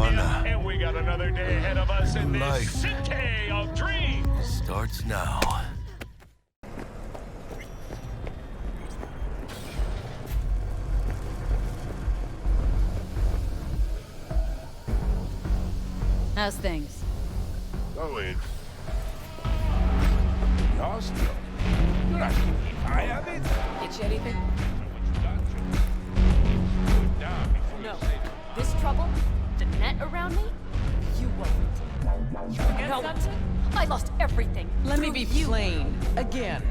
Anna. And we got another day ahead of us in Life. this city of dreams. Starts now. How's things? Going. Lost you. You're not I have it. Get you anything? No. This trouble? The net around me? You won't. No. I lost everything. Let me be plain. Again.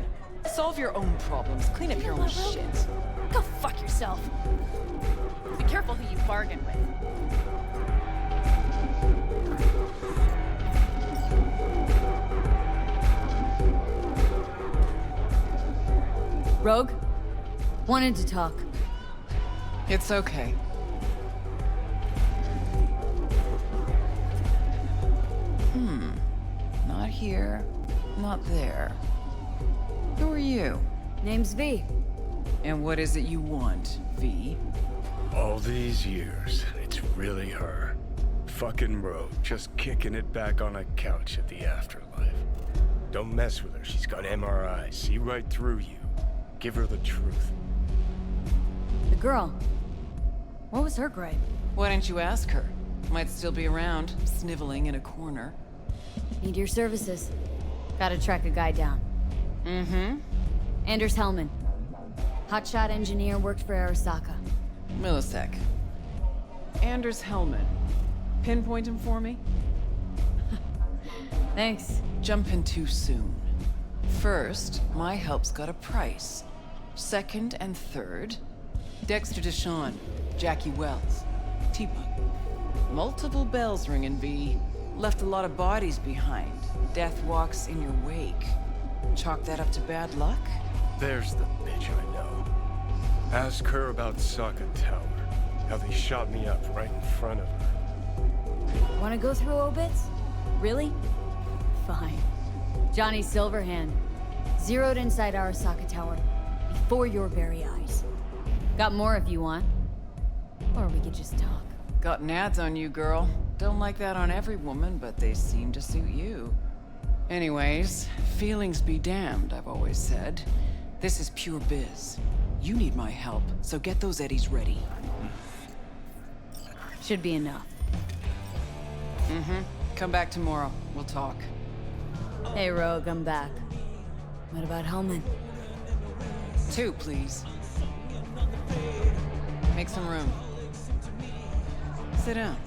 Solve your own problems. Clean up your own shit. Go fuck yourself. Be careful who you bargain with. Rogue? Wanted to talk. It's okay. Not here. Not there. Who are you? Name's V. And what is it you want, V? All these years, it's really her. Fucking Rogue, just kicking it back on a couch at the afterlife. Don't mess with her, she's got MRI, see right through you. Give her the truth. The girl. What was her gripe? Why didn't you ask her? Might still be around, sniveling in a corner. Need your services. Gotta track a guy down. Mm-hmm. Anders Hellman. Hotshot engineer, worked for Arasaka. Millisec. Anders Hellman. Pinpoint him for me? Thanks. Jumping too soon. First, my help's got a price. Second and third, Dexter Deshawn, Jackie Wells, T-Bug. Multiple bells ringing, V. Left a lot of bodies behind. Death walks in your wake. Chalk that up to bad luck? There's the bitch I know. Ask her about Sokka Tower. How they shot me up right in front of her. Wanna go through obits? Really? Fine. Johnny Silverhand. Zeroed inside Arasaka Tower. Before your very eyes. Got more if you want. Or we could just talk. Got nads on you, girl. Don't like that on every woman, but they seem to suit you. Anyways, feelings be damned, I've always said. This is pure biz. You need my help, so get those eddies ready. Should be enough. Mm-hmm. Come back tomorrow. We'll talk. Hey, Rogue, I'm back. What about Hellman? 2, please. Make some room. Sit down.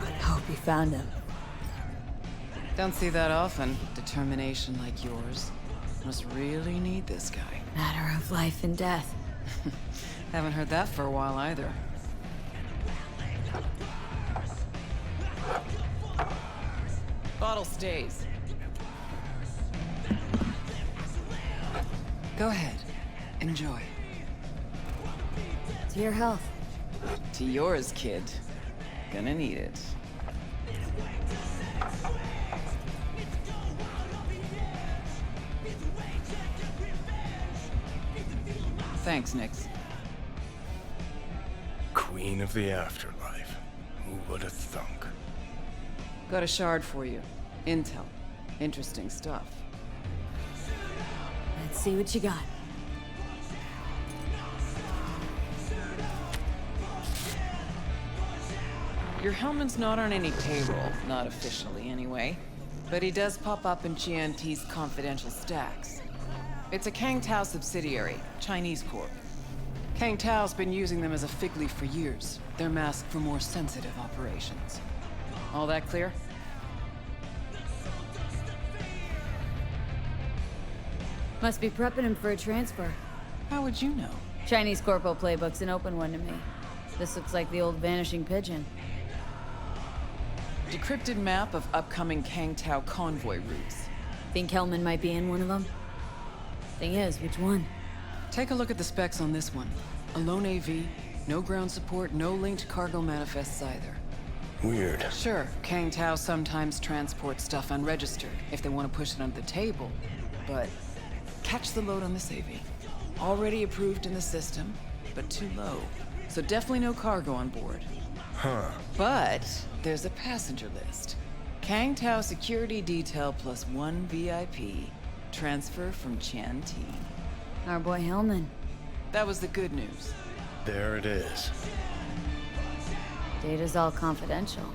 I hope you found him. Don't see that often. Determination like yours. Must really need this guy. Matter of life and death. Haven't heard that for a while either. Bottle stays. Go ahead. Enjoy. To your health. To yours, kid. Gonna need it. Thanks, Nix. Queen of the afterlife. Who would have thunk? Got a shard for you. Intel. Interesting stuff. Let's see what you got. Your Hellman's not on any payroll, not officially anyway. But he does pop up in GNT's confidential stacks. It's a Kang Tao subsidiary, Chinese corp. Kang Tao's been using them as a fig leaf for years. They're masked for more sensitive operations. All that clear? Must be prepping him for a transfer. How would you know? Chinese Corpo playbook's an open one to me. This looks like the old vanishing pigeon. Decrypted map of upcoming Kang Tao convoy routes. Think Hellman might be in one of them? Thing is, which one? Take a look at the specs on this one. A lone AV, no ground support, no linked cargo manifests either. Weird. Sure, Kang Tao sometimes transports stuff unregistered if they want to push it under the table, but catch the load on this AV. Already approved in the system, but too low. So definitely no cargo on board. Huh. But there's a passenger list. Kang Tao security detail plus 1 VIP. Transfer from Chan T. Our boy Hellman. That was the good news. There it is. Data's all confidential.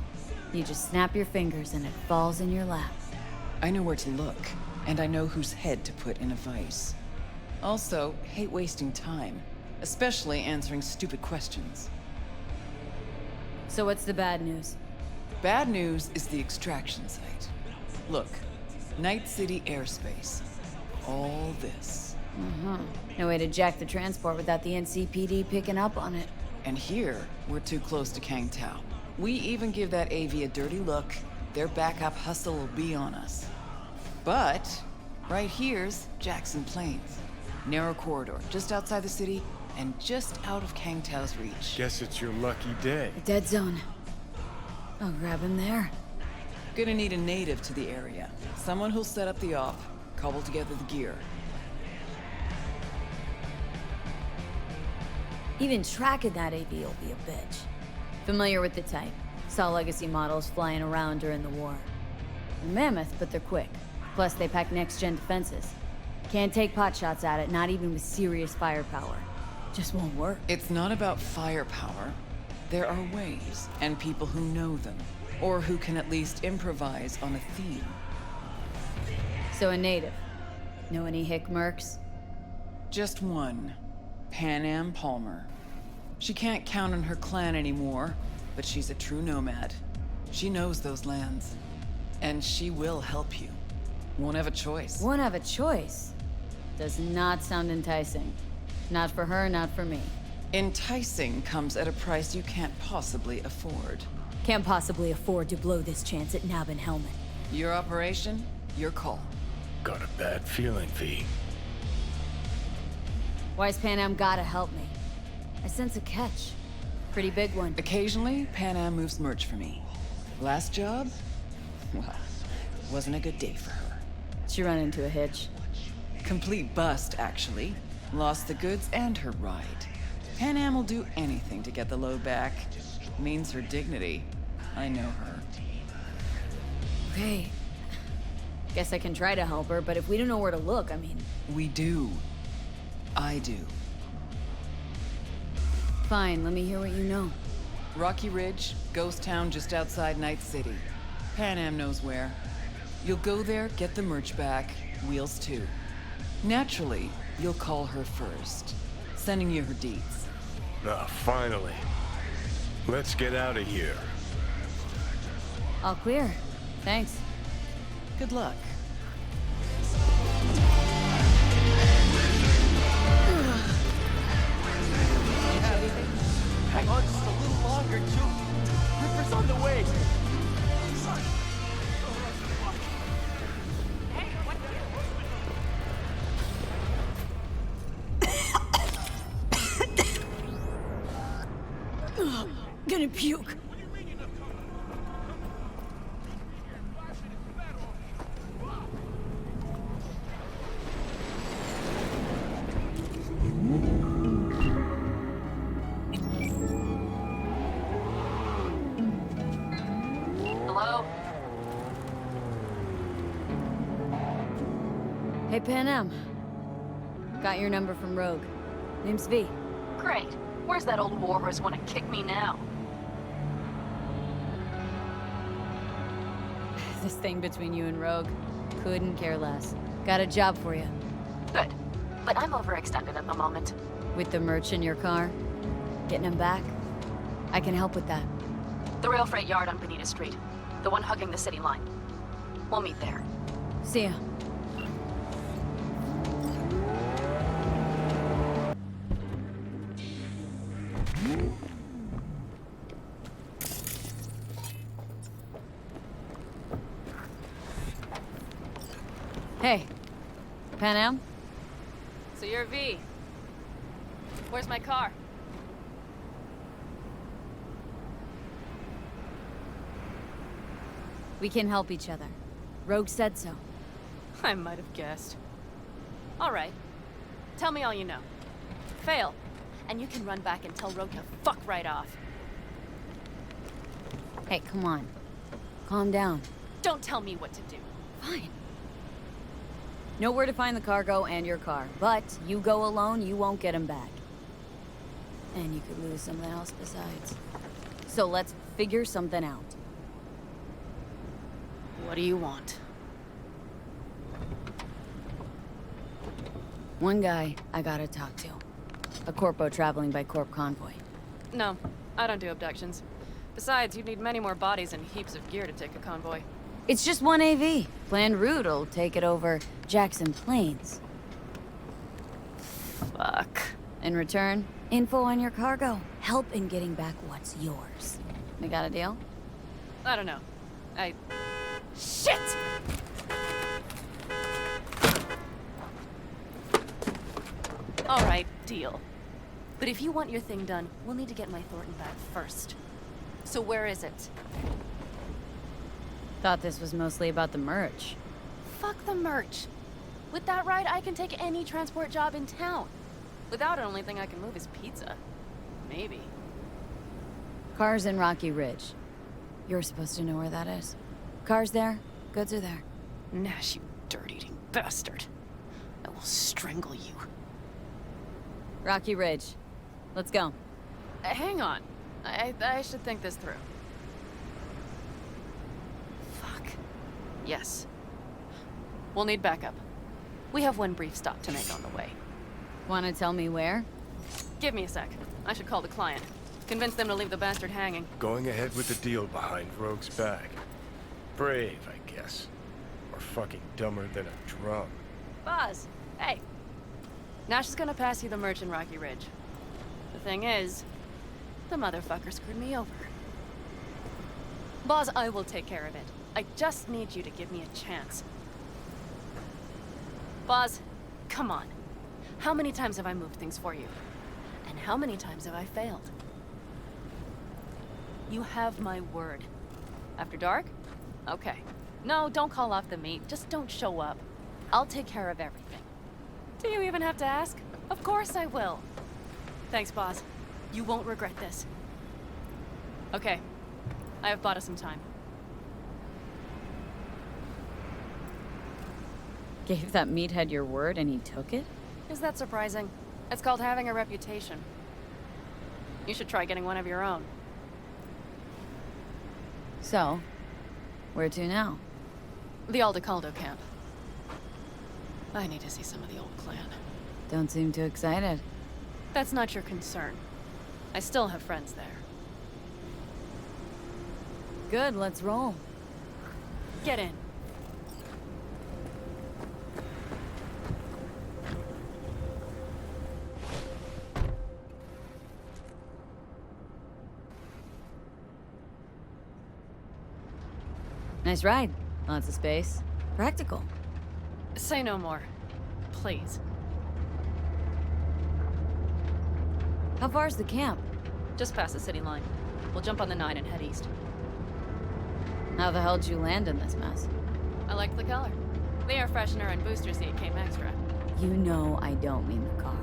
You just snap your fingers and it falls in your lap. I know where to look, and I know whose head to put in a vice. Also, hate wasting time, especially answering stupid questions. So what's the bad news? Bad news is the extraction site. Look, Night City airspace. All this. No way to jack the transport without the NCPD picking up on it. And here, we're too close to Kang Tao. We even give that AV a dirty look, their backup hustle will be on us. But, right here's Jackson Plains. Narrow corridor, just outside the city, and just out of Kang Tao's reach. Guess it's your lucky day. A dead zone. I'll grab him there. Gonna need a native to the area. Someone who'll set up the op, cobble together the gear. Even tracking that AV will be a bitch. Familiar with the type. Saw legacy models flying around during the war. They're mammoth, but they're quick. Plus, they pack next-gen defenses. Can't take potshots at it, not even with serious firepower. Just won't work. It's not about firepower. There are ways, and people who know them, or who can at least improvise on a theme. So a native. Know any hick mercs? Just one. Panam Palmer. She can't count on her clan anymore, but she's a true nomad. She knows those lands. And she will help you. Won't have a choice. Won't have a choice. Does not sound enticing. Not for her, not for me. Enticing comes at a price you can't possibly afford. Can't possibly afford to blow this chance at nabbing Hellman. Your operation, your call. Got a bad feeling, V. Why's Panam gotta help me? I sense a catch. Pretty big one. Occasionally, Panam moves merch for me. Last job? Well, wasn't a good day for her. She run into a hitch. Complete bust, actually. Lost the goods and her ride. Panam will do anything to get the load back. Means her dignity. I know her. Okay. Guess I can try to help her, but if we don't know where to look, I mean... We do. I do. Fine, let me hear what you know. Rocky Ridge, ghost town just outside Night City. Panam knows where. You'll go there, get the merch back, wheels too. Naturally, you'll call her first. Sending you her deeds. Ah, finally. Let's get out of here. All clear. Thanks. Good luck. Hang on just a little longer, too. Ripper's on the way. Gonna puke. Hello? Hey, Panam. Got your number from Rogue. Name's V. Great. Where's that old warhorse want to kick me now? This thing between you and Rogue. Couldn't care less. Got a job for you. Good. But I'm overextended at the moment. With the merch in your car? Getting him back? I can help with that. The rail freight yard on Bonita Street. The one hugging the city line. We'll meet there. See ya. Hey, Panam? So you're V. Where's my car? We can help each other. Rogue said so. I might have guessed. All right. Tell me all you know. Fail, and you can run back and tell Rogue to fuck right off. Hey, come on. Calm down. Don't tell me what to do. Fine. Know where to find the cargo and your car, but you go alone, you won't get them back. And you could lose something else besides. So let's figure something out. What do you want? One guy I gotta talk to. A corpo traveling by corp convoy. No, I don't do abductions. Besides, you'd need many more bodies and heaps of gear to take a convoy. It's just one AV. Planned route'll take it over Jackson Plains. Fuck. In return, info on your cargo. Help in getting back what's yours. We got a deal? I don't know. Shit! Alright, deal. But if you want your thing done, we'll need to get my Thornton back first. So where is it? Thought this was mostly about the merch. Fuck the merch. With that ride, I can take any transport job in town. Without it, only thing I can move is pizza. Maybe. Car's in Rocky Ridge. You're supposed to know where that is. Car's there, goods are there. Nash, you dirt-eating bastard. I will strangle you. Rocky Ridge. Let's go. Hang on. I should think this through. Fuck. Yes. We'll need backup. We have one brief stop to make on the way. Wanna tell me where? Give me a sec. I should call the client. Convince them to leave the bastard hanging. Going ahead with the deal behind Rogue's back. Brave, I guess. Or fucking dumber than a drum. Boz, hey. Nash is gonna pass you the merch in Rocky Ridge. The thing is, the motherfucker screwed me over. Boz, I will take care of it. I just need you to give me a chance. Boz, come on. How many times have I moved things for you? And how many times have I failed? You have my word. After dark? Okay. No, don't call off the meet. Just don't show up. I'll take care of everything. Do you even have to ask? Of course I will. Thanks, boss. You won't regret this. Okay. I have bought us some time. Gave that meathead your word and he took it? Is that surprising? It's called having a reputation. You should try getting one of your own. So, where to now? The Aldecaldo camp. I need to see some of the old clan. Don't seem too excited. That's not your concern. I still have friends there. Good, let's roll. Get in. Nice ride. Lots of space. Practical. Say no more. Please. How far's the camp? Just past the city line. We'll jump on the 9 and head east. How the hell did you land in this mess? I liked the color. The air freshener and booster seat came extra. You know I don't mean the car.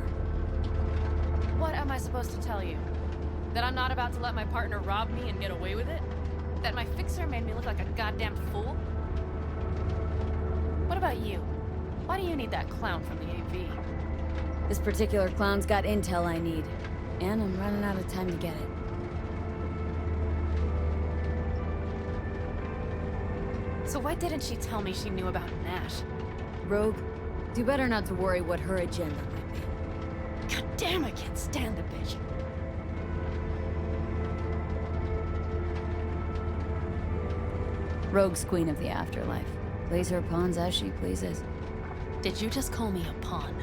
What am I supposed to tell you? That I'm not about to let my partner rob me and get away with it? That my fixer made me look like a goddamn fool? What about you? Why do you need that clown from the AV? This particular clown's got intel I need. And I'm running out of time to get it. So why didn't she tell me she knew about Nash? Rogue, do better not to worry what her agenda might be. God damn, I can't stand the bitch. Rogue's queen of the afterlife. Plays her pawns as she pleases. Did you just call me a pawn?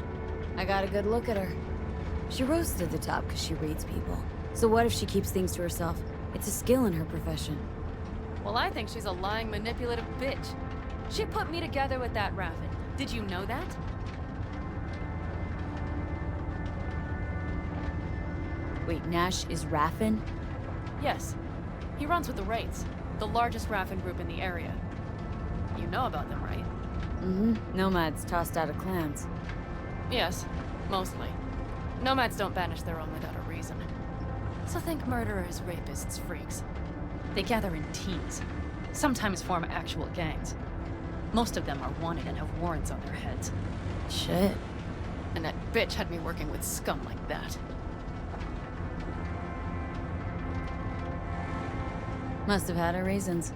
I got a good look at her. She rose to the top because she reads people. So what if she keeps things to herself? It's a skill in her profession. Well, I think she's a lying, manipulative bitch. She put me together with that Raffin. Did you know that? Wait, Nash is Raffin? Yes. He runs with the Wraiths, the largest Raffin group in the area. You know about them, right? Mm-hmm. Nomads tossed out of clans. Yes, mostly. Nomads don't banish their own without a reason. So think murderers, rapists, freaks. They gather in teams, sometimes form actual gangs. Most of them are wanted and have warrants on their heads. Shit. And that bitch had me working with scum like that. Must have had her reasons.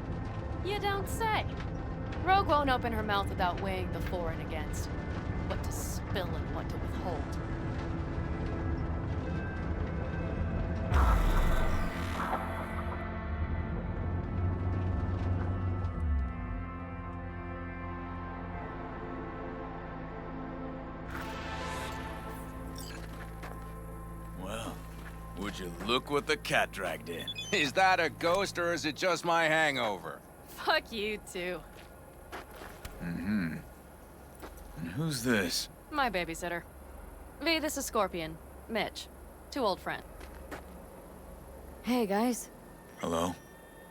You don't say. Rogue won't open her mouth without weighing the for and against. What to spill and what to withhold. Well, would you look what the cat dragged in? Is that a ghost or is it just my hangover? Fuck you too. And who's this? My babysitter. V, this is Scorpion. Mitch. Too old friend. Hey, guys. Hello?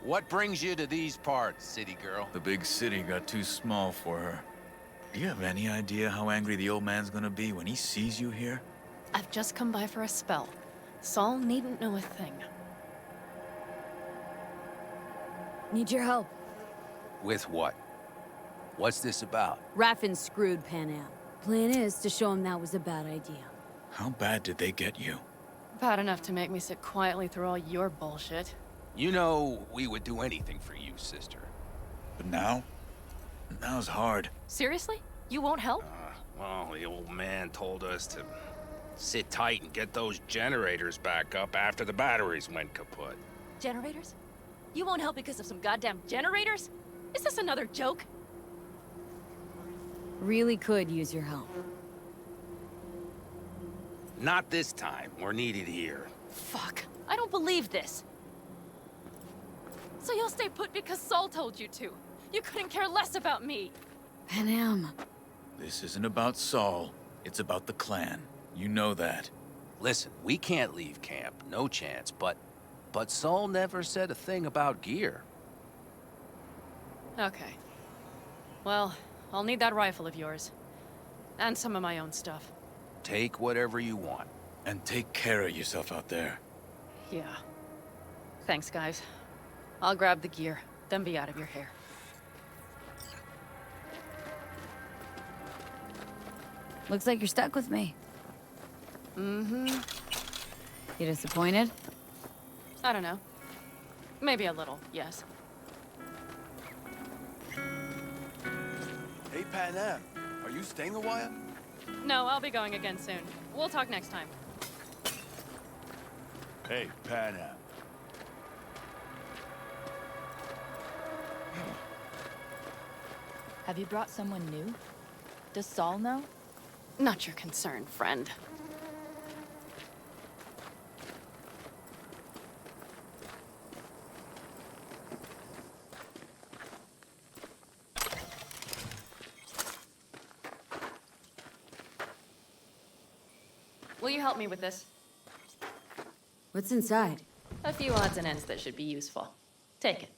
What brings you to these parts, city girl? The big city got too small for her. Do you have any idea how angry the old man's gonna be when he sees you here? I've just come by for a spell. Saul needn't know a thing. Need your help. With what? What's this about? Raffin screwed Panam. Plan is to show him that was a bad idea. How bad did they get you? Bad enough to make me sit quietly through all your bullshit. You know, we would do anything for you, sister. But now? Now's hard. Seriously? You won't help? Well, the old man told us to sit tight and get those generators back up after the batteries went kaput. Generators? You won't help because of some goddamn generators? Is this another joke? Really could use your help. Not this time. We're needed here. Fuck. I don't believe this. So you'll stay put because Saul told you to. You couldn't care less about me. Panam. This isn't about Saul. It's about the clan. You know that. Listen, we can't leave camp. No chance. But Saul never said a thing about gear. Okay. Well, I'll need that rifle of yours. And some of my own stuff. Take whatever you want. And take care of yourself out there. Yeah. Thanks, guys. I'll grab the gear, then be out of your hair. Looks like you're stuck with me. Mm-hmm. You disappointed? I don't know. Maybe a little, yes. Hey, Panam, are you staying a while? No, I'll be going again soon. We'll talk next time. Hey, Panam. Have you brought someone new? Does Saul know? Not your concern, friend. Will you help me with this? What's inside? A few odds and ends that should be useful. Take it.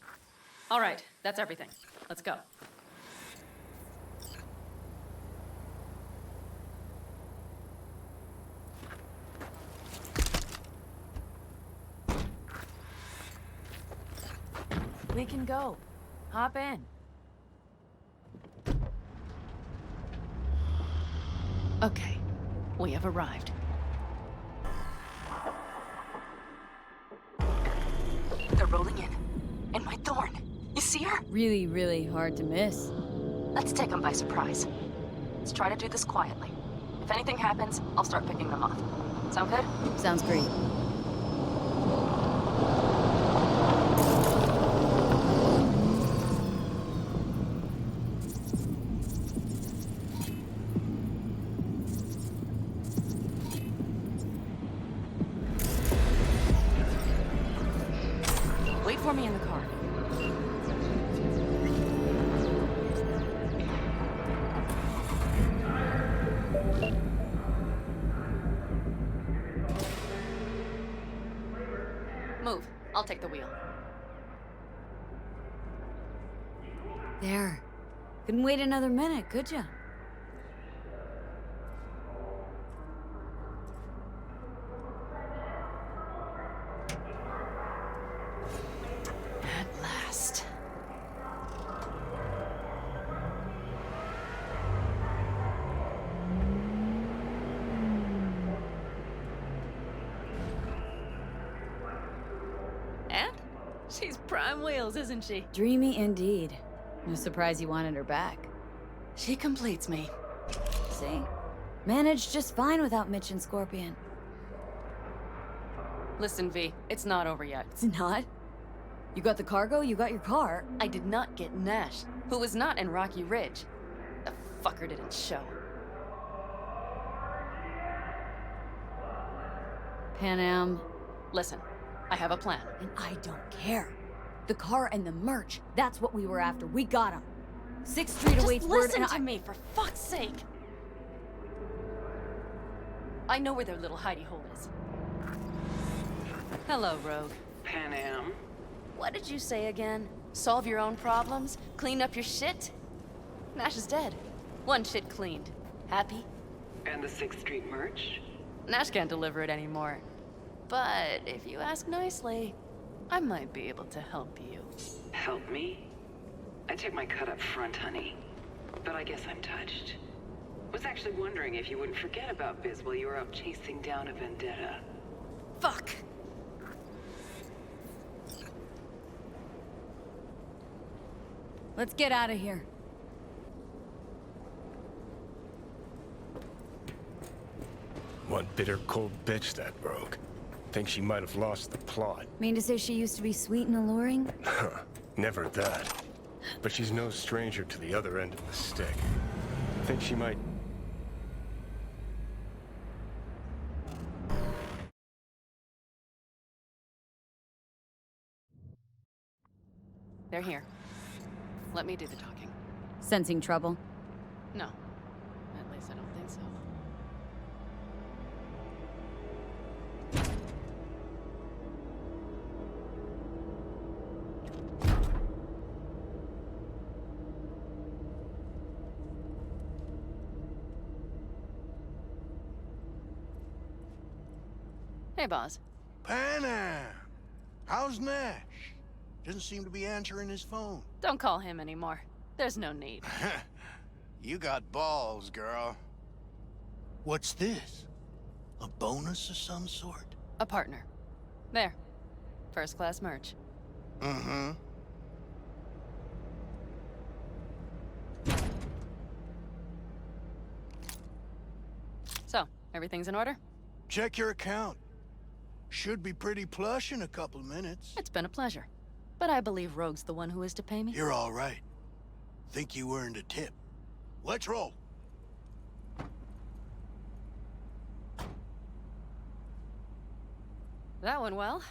All right, that's everything. Let's go. We can go. Hop in. Okay, we have arrived. They're rolling in. And my thorn. You see her? Really, really hard to miss. Let's take them by surprise. Let's try to do this quietly. If anything happens, I'll start picking them off. Sound good? Sounds great. Wait for me in the car. Move. I'll take the wheel. There. Couldn't wait another minute, could ya? She's prime wheels, isn't she? Dreamy indeed. No surprise you wanted her back. She completes me. See? Managed just fine without Mitch and Scorpion. Listen, V, it's not over yet. It's not? You got the cargo, you got your car. I did not get Nash, who was not in Rocky Ridge. The fucker didn't show. Panam. Listen, I have a plan. And I don't care. The car and the merch, that's what we were after. We got him. 6th Street Just awaits word listen and to me, for fuck's sake! I know where their little hidey hole is. Hello, Rogue. Panam. What did you say again? Solve your own problems? Clean up your shit? Nash is dead. One shit cleaned. Happy? And the 6th Street merch? Nash can't deliver it anymore. But if you ask nicely, I might be able to help you. Help me? I took my cut up front, honey. But I guess I'm touched. Was actually wondering if you wouldn't forget about Biz while you were out chasing down a vendetta. Fuck! let's get out of here. One bitter, cold bitch, that Rogue. Think she might have lost the plot. Mean to say she used to be sweet and alluring? Never that. But she's no stranger to the other end of the stick. Think she might... They're here. Let me do the talking. Sensing trouble? No. At least I don't think so. Hey, boss. Panam! How's Nash? Doesn't seem to be answering his phone. Don't call him anymore. There's no need. You got balls, girl. What's this? A bonus of some sort? A partner. There. First class merch. Mm-hmm. So, everything's in order? Check your account. Should be pretty plush in a couple of minutes. It's been a pleasure. But I believe Rogue's the one who is to pay me. You're all right. Think you earned a tip. Let's roll. That went well.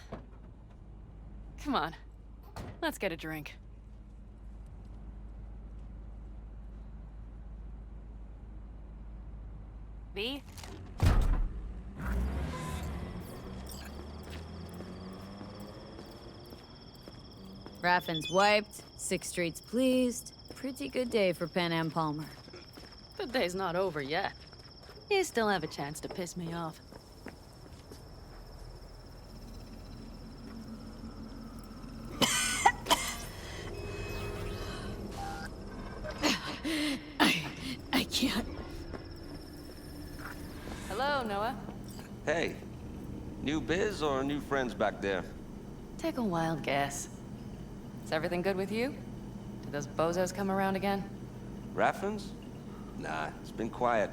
Come on. Let's get a drink. V? Raffin's wiped, 6th Street's pleased. Pretty good day for Panam Palmer. The day's not over yet. You still have a chance to piss me off. I can't. Hello, Noah. Hey, new biz or new friends back there? Take a wild guess. Is everything good with you? Did those bozos come around again? Raffins? Nah, it's been quiet.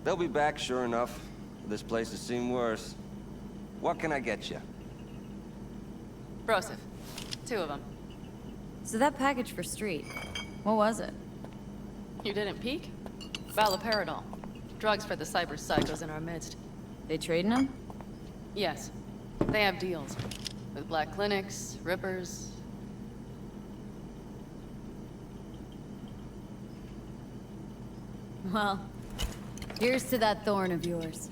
They'll be back, sure enough. This place has seen worse. What can I get you? Broseph. 2 of them. So that package for Street, what was it? You didn't peek? Valoperidol. Drugs for the cyber psychos in our midst. They trading them? Yes. They have deals. With black clinics, rippers. Well, here's to that thorn of yours.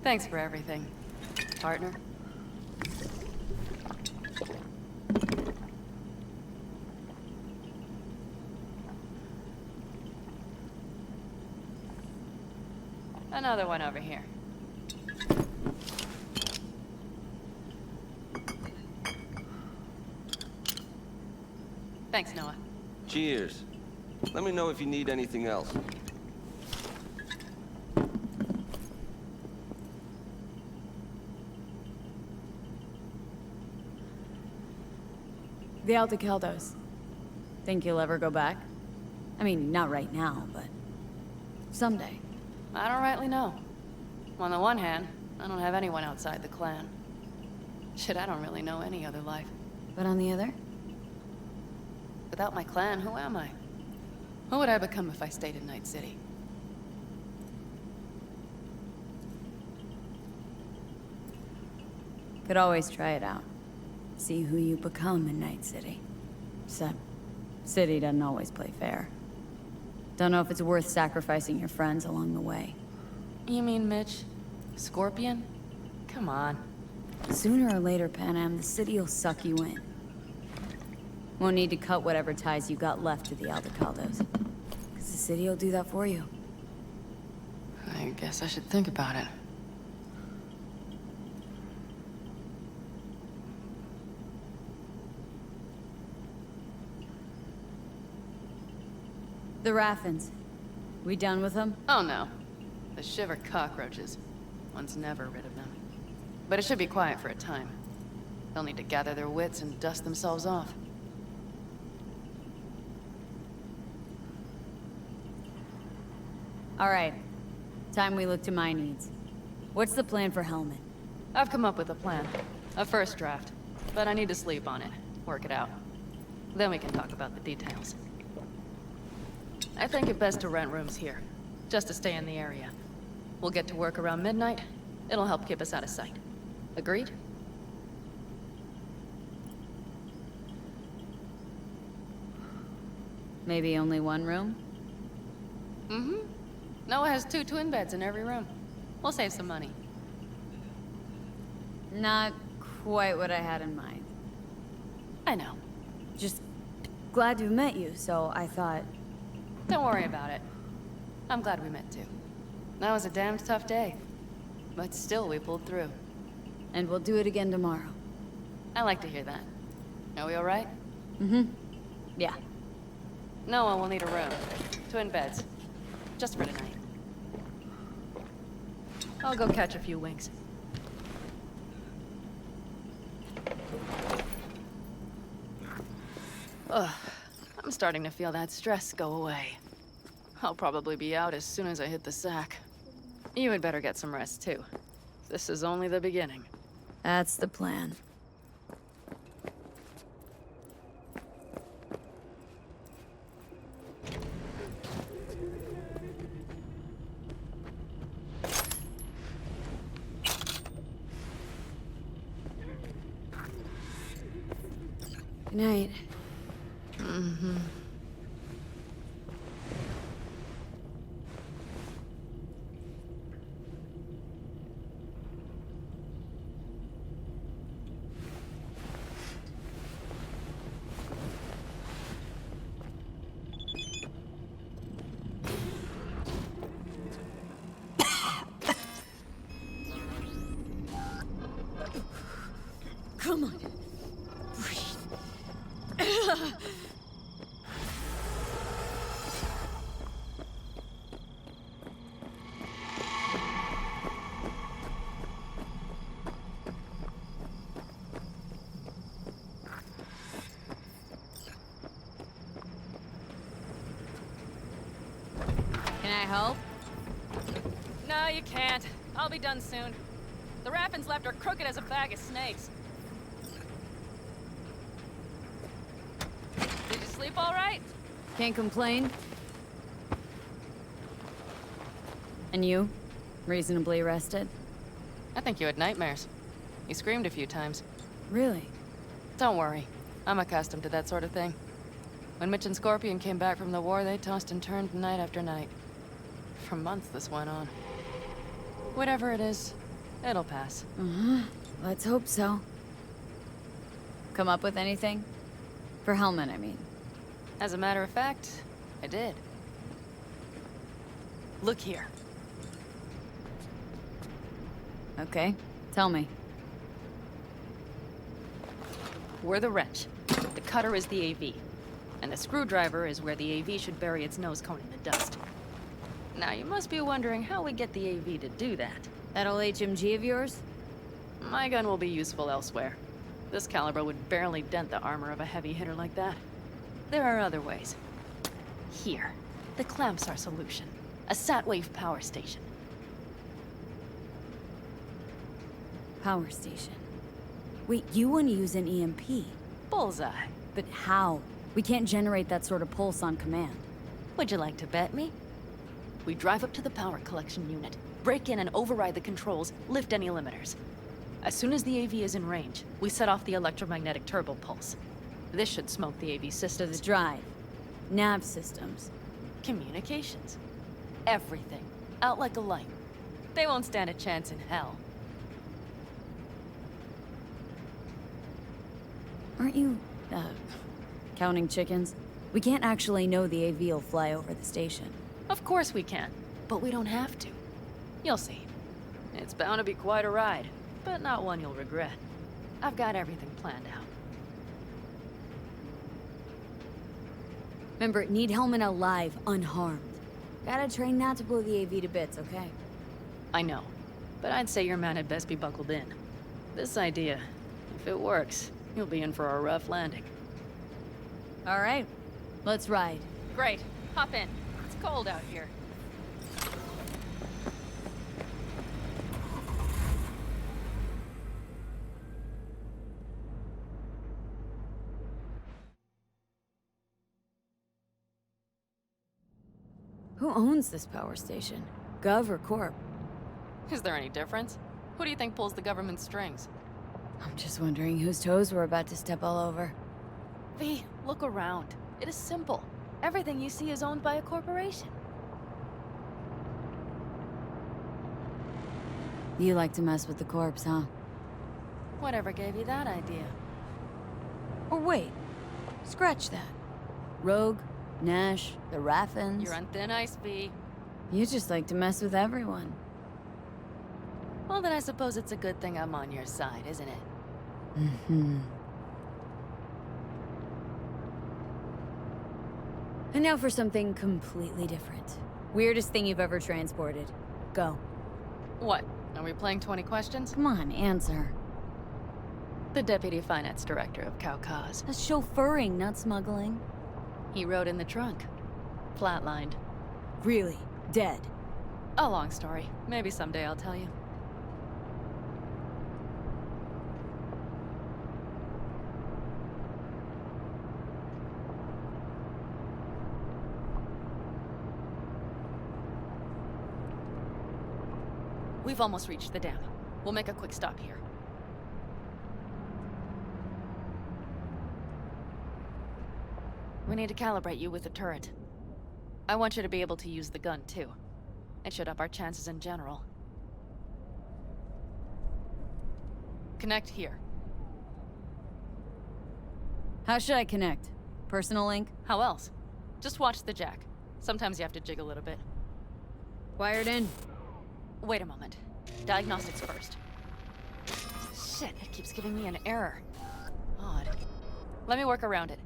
Thanks for everything, partner. Another one over here. Thanks, Noah. Cheers. Let me know if you need anything else. The Aldecaldos. Think you'll ever go back? I mean, not right now, but someday. I don't rightly know. On the one hand, I don't have anyone outside the clan. Shit, I don't really know any other life. But on the other? Without my clan, who am I? Who would I become if I stayed in Night City? Could always try it out. See who you become in Night City. Except, City doesn't always play fair. Don't know if it's worth sacrificing your friends along the way. You mean Mitch? Scorpion? Come on. Sooner or later, Panam, the city'll suck you in. Won't need to cut whatever ties you got left to the Aldecaldos. Because the city'll do that for you. I guess I should think about it. The Raffins. We done with them? Oh no. The shiver cockroaches. One's never rid of them. But it should be quiet for a time. They'll need to gather their wits and dust themselves off. All right. Time we look to my needs. What's the plan for Hellman? I've come up with a plan. A first draft. But I need to sleep on it. Work it out. Then we can talk about the details. I think it best to rent rooms here. Just to stay in the area. We'll get to work around midnight. It'll help keep us out of sight. Agreed? Maybe only one room? Mm-hmm. Noah has 2 twin beds in every room. We'll save some money. Not quite what I had in mind. I know. Just glad to have met you, so I thought... Don't worry about it. I'm glad we met too. That was a damned tough day. But still, we pulled through. And we'll do it again tomorrow. I like to hear that. Are we all right? Mm-hmm. Yeah. Noah will need a room. Twin beds. Just for tonight. I'll go catch a few winks. Ugh. I'm starting to feel that stress go away. I'll probably be out as soon as I hit the sack. You had better get some rest, too. This is only the beginning. That's the plan. Good night. Mm-hmm. Come on. Can I help? No, you can't. I'll be done soon. The Raffins left are crooked as a bag of snakes. Did you sleep all right? Can't complain. And you? Reasonably rested? I think you had nightmares. You screamed a few times. Really? Don't worry. I'm accustomed to that sort of thing. When Mitch and Scorpion came back from the war, they tossed and turned night after night. For months this went on. Whatever it is, it'll pass. Let's hope so. Come up with anything? For Hellman, I mean. As a matter of fact, I did. Look here. Okay, tell me. We're the wrench. The cutter is the AV. And the screwdriver is where the AV should bury its nose cone in the dust. Now, you must be wondering how we get the AV to do that. That old HMG of yours? My gun will be useful elsewhere. This caliber would barely dent the armor of a heavy hitter like that. There are other ways. Here. The clamp's our solution. A Satwave power station. Power station. Wait, you want to use an EMP? Bullseye. But how? We can't generate that sort of pulse on command. Would you like to bet me? We drive up to the power collection unit, break in and override the controls, lift any limiters. As soon as the AV is in range, we set off the electromagnetic turbo pulse. This should smoke the AV systems. The drive. Nav systems. Communications. Everything. Out like a light. They won't stand a chance in hell. Aren't you, counting chickens? We can't actually know the AV will fly over the station. Of course we can, but we don't have to. You'll see. It's bound to be quite a ride, but not one you'll regret. I've got everything planned out. Remember, need Hellman alive, unharmed. Gotta train not to blow the AV to bits, okay? I know, but I'd say your man had best be buckled in. This idea, if it works, you'll be in for a rough landing. All right, let's ride. Great, hop in. It's cold out here. Who owns this power station? Gov or Corp? Is there any difference? Who do you think pulls the government's strings? I'm just wondering whose toes we're about to step all over. V, look around. It is simple. Everything you see is owned by a corporation. You like to mess with the corps, huh? Whatever gave you that idea? Or wait, scratch that. Rogue, Nash, the Raffins. You're on thin ice, V. You just like to mess with everyone. Well, then I suppose it's a good thing I'm on your side, isn't it? Mm-hmm. And now for something completely different. Weirdest thing you've ever transported. Go. What? Are we playing 20 questions? Come on, answer. The Deputy Finance Director of Kaukaz. That's chauffeuring, not smuggling. He rode in the trunk. Flatlined. Really? Dead? A long story. Maybe someday I'll tell you. We've almost reached the dam. We'll make a quick stop here. We need to calibrate you with the turret. I want you to be able to use the gun, too. It should up our chances in general. Connect here. How should I connect? Personal link? How else? Just watch the jack. Sometimes you have to jig a little bit. Wired in. Wait a moment. Diagnostics first. Shit, it keeps giving me an error. Odd. Let me work around it.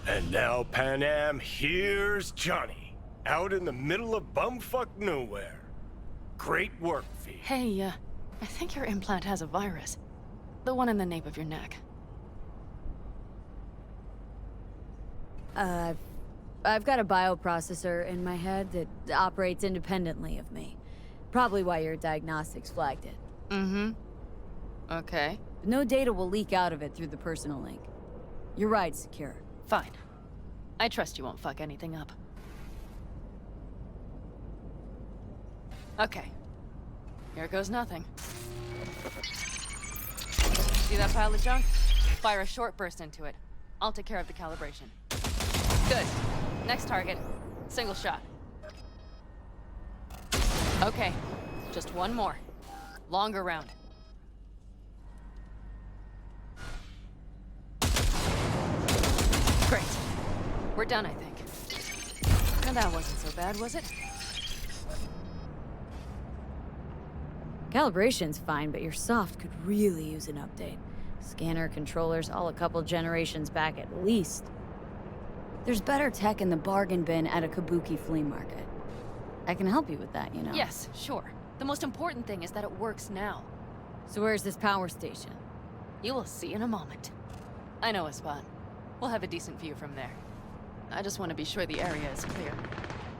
And now, Panam, here's Johnny. Out in the middle of bumfuck nowhere. Great work, V. Hey, I think your implant has a virus. The one in the nape of your neck. I've got a bioprocessor in my head that operates independently of me. Probably why your diagnostics flagged it. Mm-hmm. Okay. But no data will leak out of it through the personal link. Your ride's secure. Fine. I trust you won't fuck anything up. Okay. Here goes nothing. See that pile of junk? Fire a short burst into it. I'll take care of the calibration. Good. Next target. Single shot. Okay. Just one more. Longer round. Great. We're done, I think. And that wasn't so bad, was it? Calibration's fine, but your soft could really use an update. Scanner, controllers, all a couple generations back at least. There's better tech in the bargain bin at a Kabuki flea market. I can help you with that, you know? Yes, sure. The most important thing is that it works now. So where's this power station? You will see in a moment. I know a spot. We'll have a decent view from there. I just want to be sure the area is clear.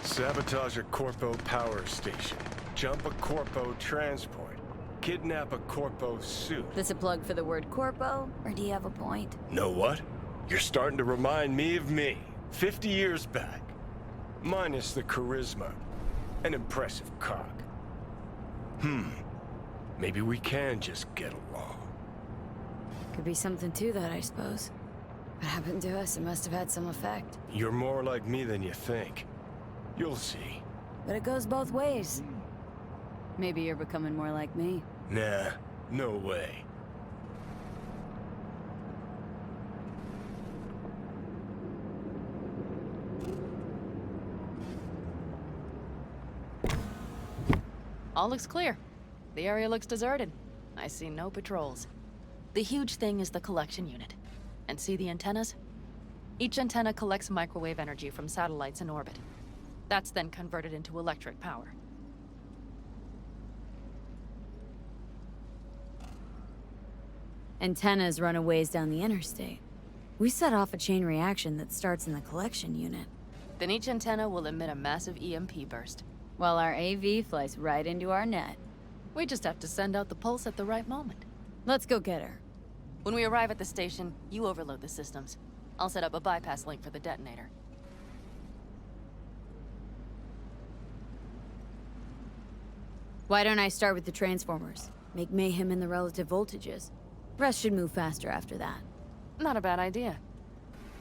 Sabotage a Corpo power station. Jump a Corpo transport. Kidnap a Corpo suit. This a plug for the word corpo, or do you have a point? Know what? You're starting to remind me of me, 50 years back. Minus the charisma. An impressive cock. Maybe we can just get along. Could be something to that, I suppose. What happened to us? It must have had some effect. You're more like me than you think. You'll see. But it goes both ways. Maybe you're becoming more like me. Nah, no way. All looks clear. The area looks deserted. I see no patrols. The huge thing is the collection unit. And see the antennas? Each antenna collects microwave energy from satellites in orbit. That's then converted into electric power. Antennas run a ways down the interstate. We set off a chain reaction that starts in the collection unit. Then each antenna will emit a massive EMP burst. While our AV flies right into our net. We just have to send out the pulse at the right moment. Let's go get her. When we arrive at the station, you overload the systems. I'll set up a bypass link for the detonator. Why don't I start with the transformers? Make mayhem in the relative voltages. Rest should move faster after that. Not a bad idea.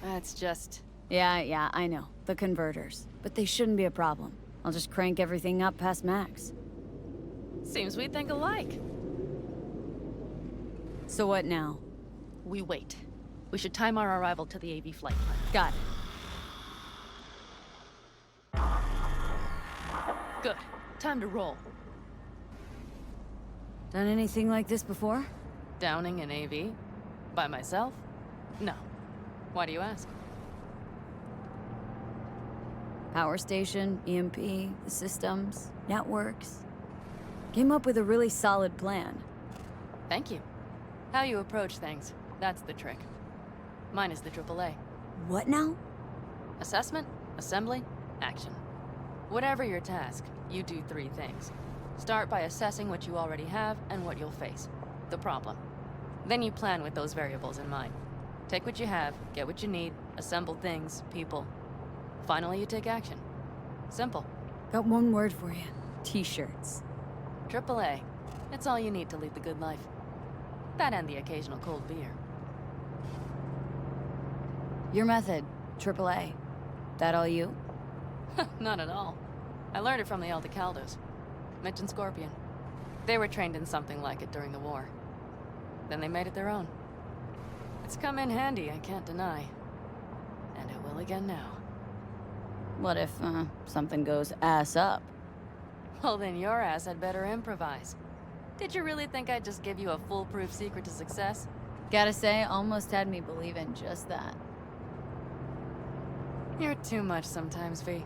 That's just... Yeah, I know. The converters. But they shouldn't be a problem. I'll just crank everything up past max. Seems we think alike. So what now? We wait. We should time our arrival to the AV flight plan. Got it. Good. Time to roll. Done anything like this before? Downing an AV? By myself? No. Why do you ask? Power station, EMP, the systems, networks. Came up with a really solid plan. Thank you. How you approach things, that's the trick. Mine is the AAA. What now? Assessment, assembly, action. Whatever your task, you do 3 things. Start by assessing what you already have and what you'll face. The problem. Then you plan with those variables in mind. Take what you have, get what you need, assemble things, people. Finally, you take action. Simple. Got one word for you. T-shirts. AAA. It's all you need to lead the good life. That and the occasional cold beer. Your method, AAA. That all you? Not at all. I learned it from the Aldecaldos. Mitch and Scorpion. They were trained in something like it during the war. Then they made it their own. It's come in handy, I can't deny. And it will again now. What if, something goes ass up? Well, then your ass had better improvise. Did you really think I'd just give you a foolproof secret to success? Gotta say, almost had me believe in just that. You're too much sometimes, V.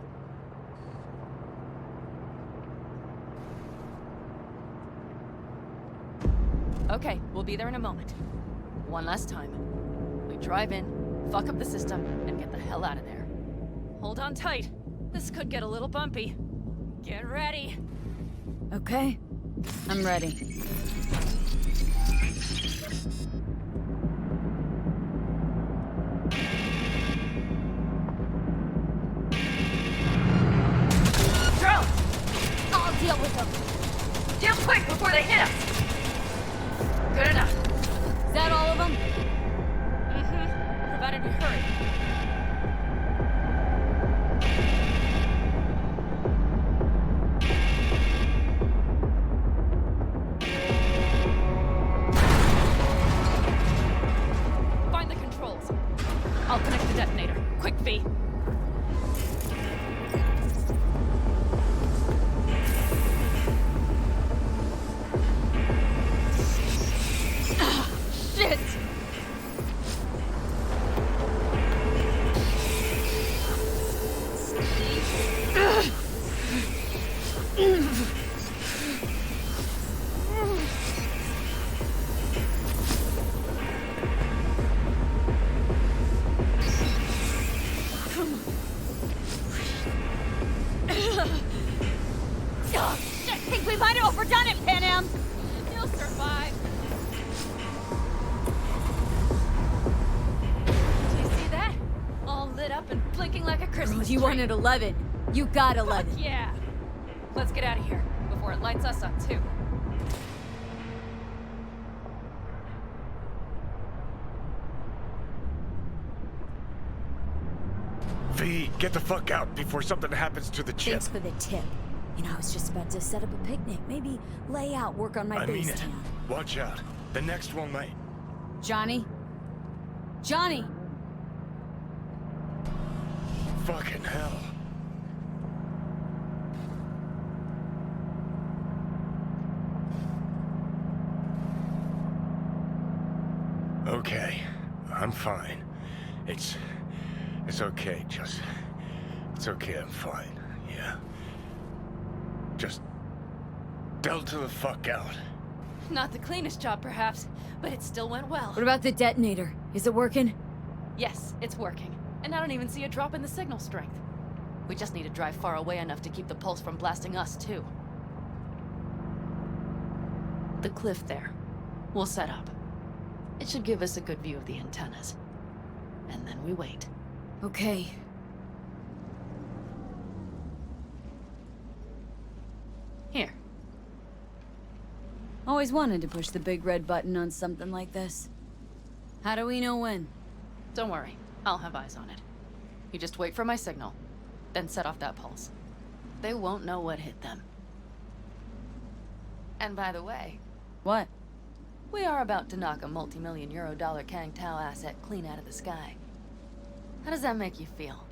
Okay, we'll be there in a moment. One last time. We drive in, fuck up the system, and get the hell out of there. Hold on tight. This could get a little bumpy. Get ready. Okay. I'm ready. Drones! I'll deal with them. Deal quick before they hit us. Good enough. Is that all of them? Mm-hmm. Provided we hurry. Find the controls. I'll connect the detonator. Quick, V. Shit! the You street. wanted 11. You got 11. Fuck yeah! Let's get out of here before it lights us up, too. V, get the fuck out before something happens to the chip. Thanks for the tip. You know, I was just about to set up a picnic. Maybe lay out, work on my I mean base it. camp. Watch out. The next one might. Johnny? Johnny! Fucking hell. Okay, I'm fine. It's okay, just... It's okay, I'm fine, yeah. Just... delta the fuck out. Not the cleanest job, perhaps, but it still went well. What about the detonator? Is it working? Yes, it's working. And I don't even see a drop in the signal strength. We just need to drive far away enough to keep the pulse from blasting us, too. The cliff there. We'll set up. It should give us a good view of the antennas. And then we wait. Okay. Here. Always wanted to push the big red button on something like this. How do we know when? Don't worry. I'll have eyes on it. You just wait for my signal, then set off that pulse. They won't know what hit them. And by the way... What? We are about to knock a multi-million euro Kang Tao asset clean out of the sky. How does that make you feel?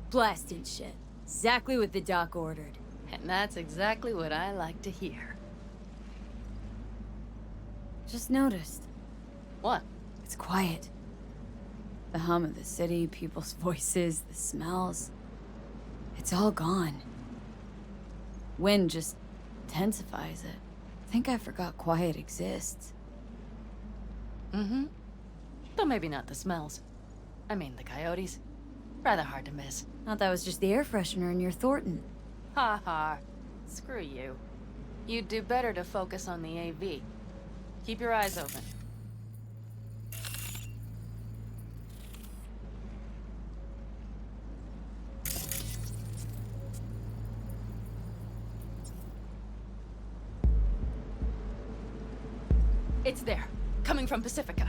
Blasting shit. Exactly what the doc ordered. And that's exactly what I like to hear. Just noticed. What? It's quiet. The hum of the city, people's voices, the smells. It's all gone. Wind just intensifies it. I think I forgot quiet exists. Mm-hmm. Though maybe not the smells. I mean, the coyotes. Rather hard to miss. Thought that was just the air freshener in your Thornton. Ha ha. Screw you. You'd do better to focus on the AV. Keep your eyes open. It's there. Coming from Pacifica.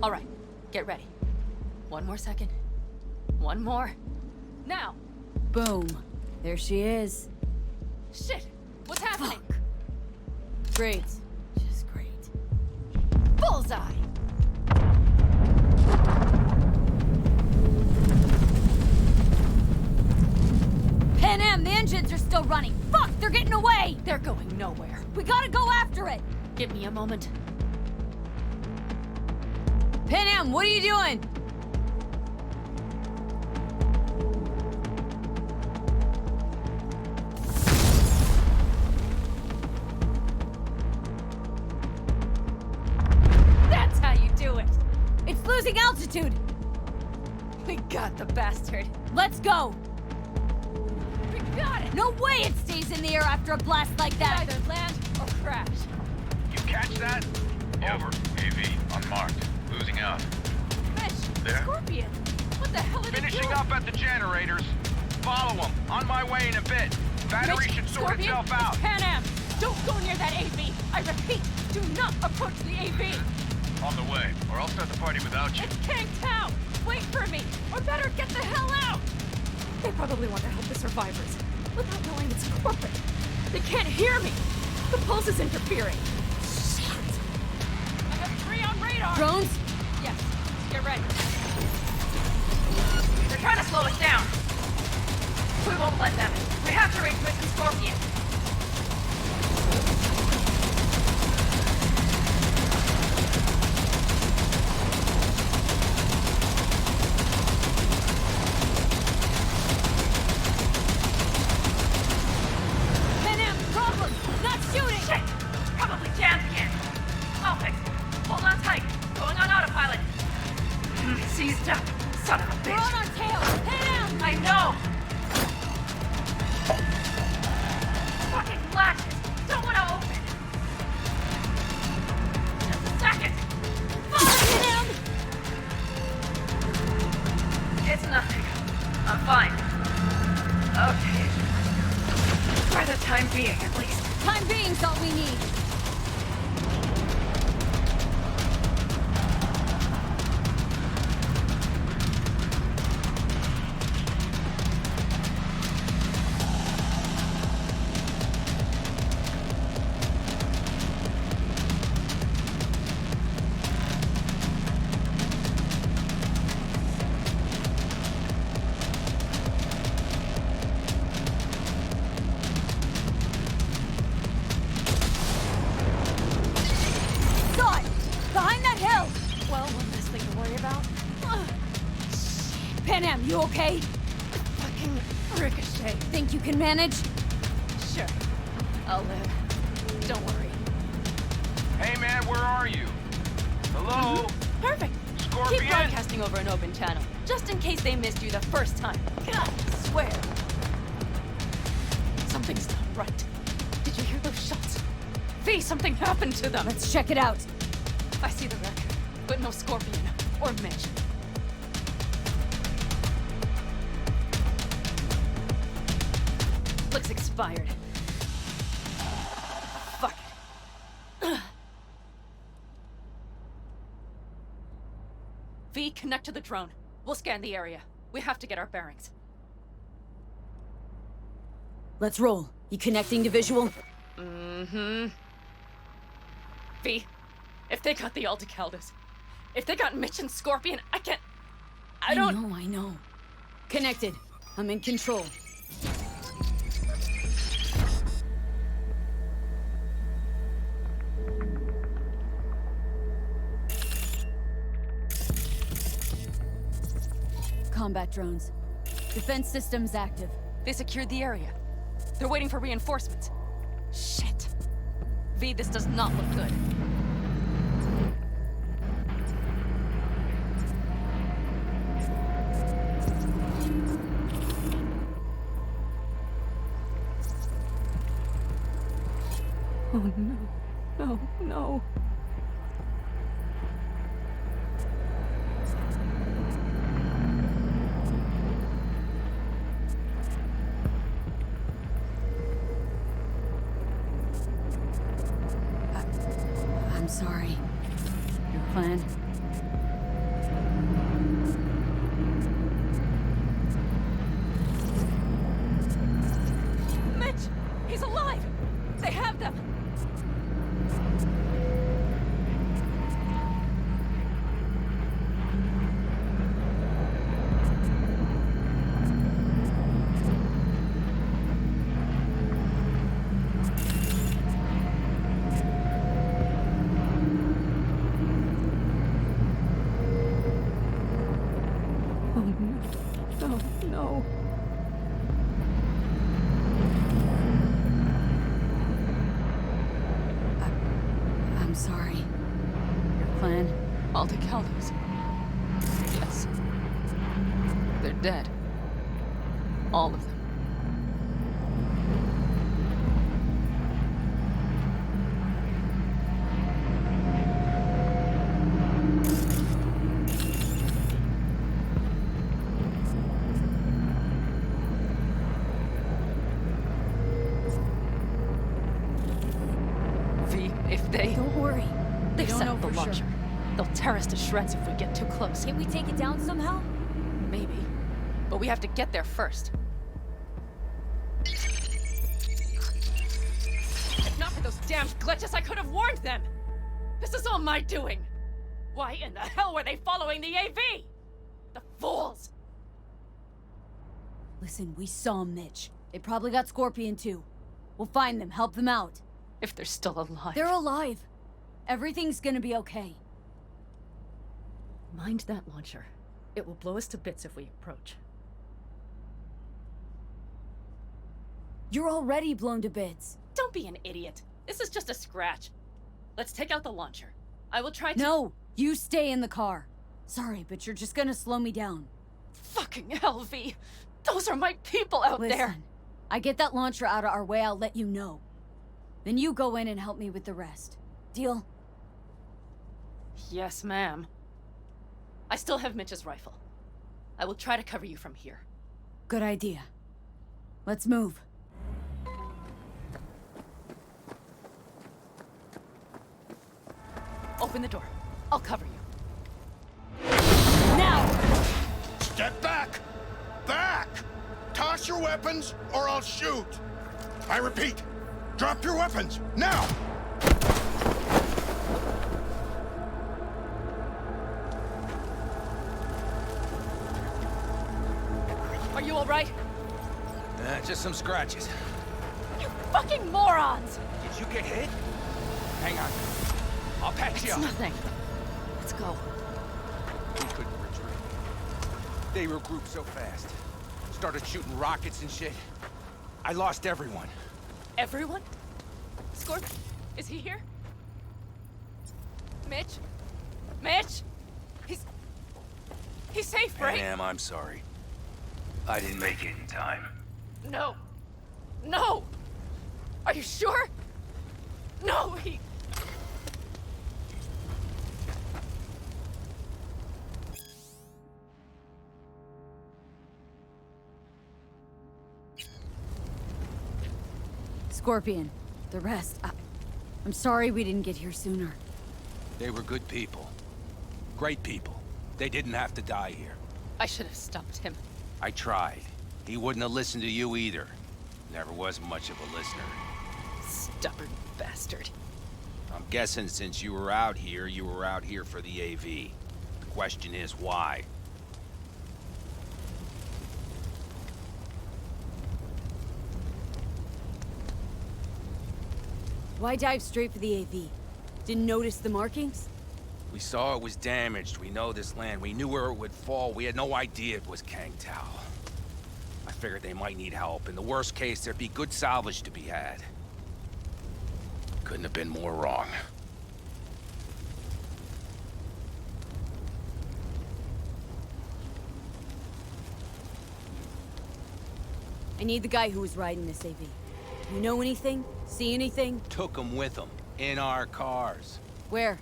All right. Get ready. One more second. One more. Now! Boom. There she is. Shit! What's happening? Fuck. Great. Just great. Bullseye! Panam, the engines are still running. Fuck, they're getting away! They're going nowhere. We gotta go after it! Give me a moment. Panam, what are you doing? That's how you do it! It's losing altitude! We got the bastard. Let's go! We got it! No way it stays in the air after a blast like that! Either land or crash. You catch that? Over. AV, unmarked. Losing out. Fish! There? Scorpion! What the hell are they Finishing doing? up at the generators. Follow them. On my way in a bit. Battery Mitch, should sort Scorpion, itself out. It's Panam! Don't go near that AV! I repeat, do not approach the AV! On the way, or I'll start the party without you. It's Kang Tao! Wait for me! Or better, get the hell out! They probably want to help the survivors, without knowing it's corporate. They can't hear me! The pulse is interfering. Shit! I have 3 on radar! Drones? Yes, get ready. They're trying to slow us down. We won't let them. We have to reach with the Scorpion. Panam, problem! Not shooting! Shit! Probably jammed again. I'll fix it. Hold on tight. Going on autopilot. Seized up. Son of a We're on bitch. our tail! Panam! I know! is all we need. Panam, you okay? Fucking ricochet. Think you can manage? Sure. I'll live. Don't worry. Hey man, where are you? Hello? Perfect. Scorpion? Keep broadcasting over an open channel, just in case they missed you the first time. God, I swear. Something's not right. Did you hear those shots? V, something happened to them. Let's check it out. I see the wreck, but no Scorpion or Mitch. Looks expired. Fuck it. V, connect to the drone. We'll scan the area. We have to get our bearings. Let's roll. You connecting to visual? Mm-hmm. V, if they got the Aldecaldos, if they got Mitch and Scorpion, I can't... I don't... I know. Connected. I'm in control. Combat drones. Defense systems active. They secured the area. They're waiting for reinforcements. Shit. V, this does not look good. Oh no. No, no. I'm sorry. Your plan? Mitch! He's alive! They have them! I'm sorry. Your plan? Aldecaldos. Yes. They're dead. All of them. V, if they... Don't worry. They've don't set know up the for launcher. sure. They'll tear us to shreds if we get too close. Can we take it down somehow? Maybe. But we have to get there first. If not for those damned glitches, I could have warned them! This is all my doing! Why in the hell were they following the AV? The fools! Listen, we saw Mitch. They probably got Scorpion too. We'll find them, help them out. If they're still alive. They're alive. Everything's gonna be okay. Mind that launcher. It will blow us to bits if we approach. You're already blown to bits. Don't be an idiot. This is just a scratch. Let's take out the launcher. I will try to— No! You stay in the car. Sorry, but you're just gonna slow me down. Fucking hell, V! Those are my people out there! Listen, I get that launcher out of our way, I'll let you know. Then you go in and help me with the rest. Deal? Yes, ma'am. I still have Mitch's rifle. I will try to cover you from here. Good idea. Let's move. Open the door. I'll cover you. Step back! Back! Toss your weapons, or I'll shoot! I repeat, drop your weapons, now! Are you all right? Just some scratches. You fucking morons! Did you get hit? Hang on. I'll patch you It's up. nothing. Let's go. We couldn't retreat. They regrouped so fast. Started shooting rockets and shit. I lost everyone. Everyone? Scorp, is he here? Mitch? Mitch? He's safe, right? Panam, I'm sorry. I didn't make it in time. No. No! Are you sure? No, he... Scorpion, the rest. I'm sorry we didn't get here sooner. They were good people. Great people. They didn't have to die here. I should have stopped him. I tried. He wouldn't have listened to you either. Never was much of a listener. Stubborn bastard. I'm guessing since you were out here for the AV. The question is, why? Why dive straight for the AV? Didn't notice the markings? We saw it was damaged. We know this land. We knew where it would fall. We had no idea it was Kang Tao. I figured they might need help. In the worst case, there'd be good salvage to be had. Couldn't have been more wrong. I need the guy who was riding this AV. You know anything? See anything? Took him with them. In our cars. Where?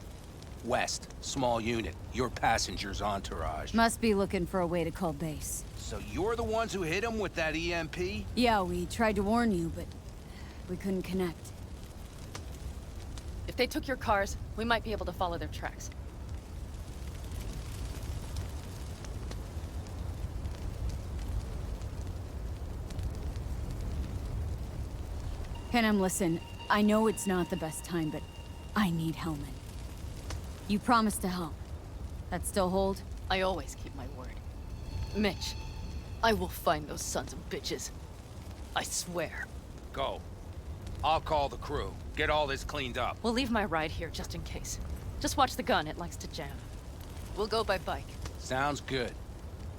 West. Small unit. Your passenger's entourage. Must be looking for a way to call base. So you're the ones who hit him with that EMP? Yeah, we tried to warn you, but we couldn't connect. If they took your cars, we might be able to follow their tracks. Panam, listen. I know it's not the best time, but I need Hellman. You promised to help. That still hold? I always keep my word. Mitch, I will find those sons of bitches. I swear. Go. I'll call the crew. Get all this cleaned up. We'll leave my ride here just in case. Just watch the gun, it likes to jam. We'll go by bike. Sounds good.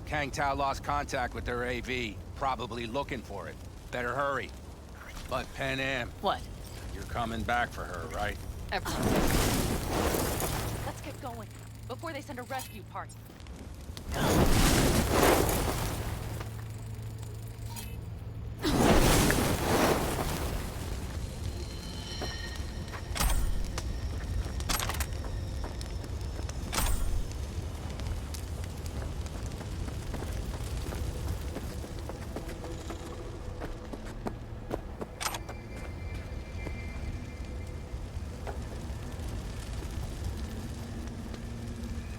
Kang Tao lost contact with their AV. Probably looking for it. Better hurry. But Panam. What? You're coming back for her, right? Everyone. Let's get going, before they send a rescue party.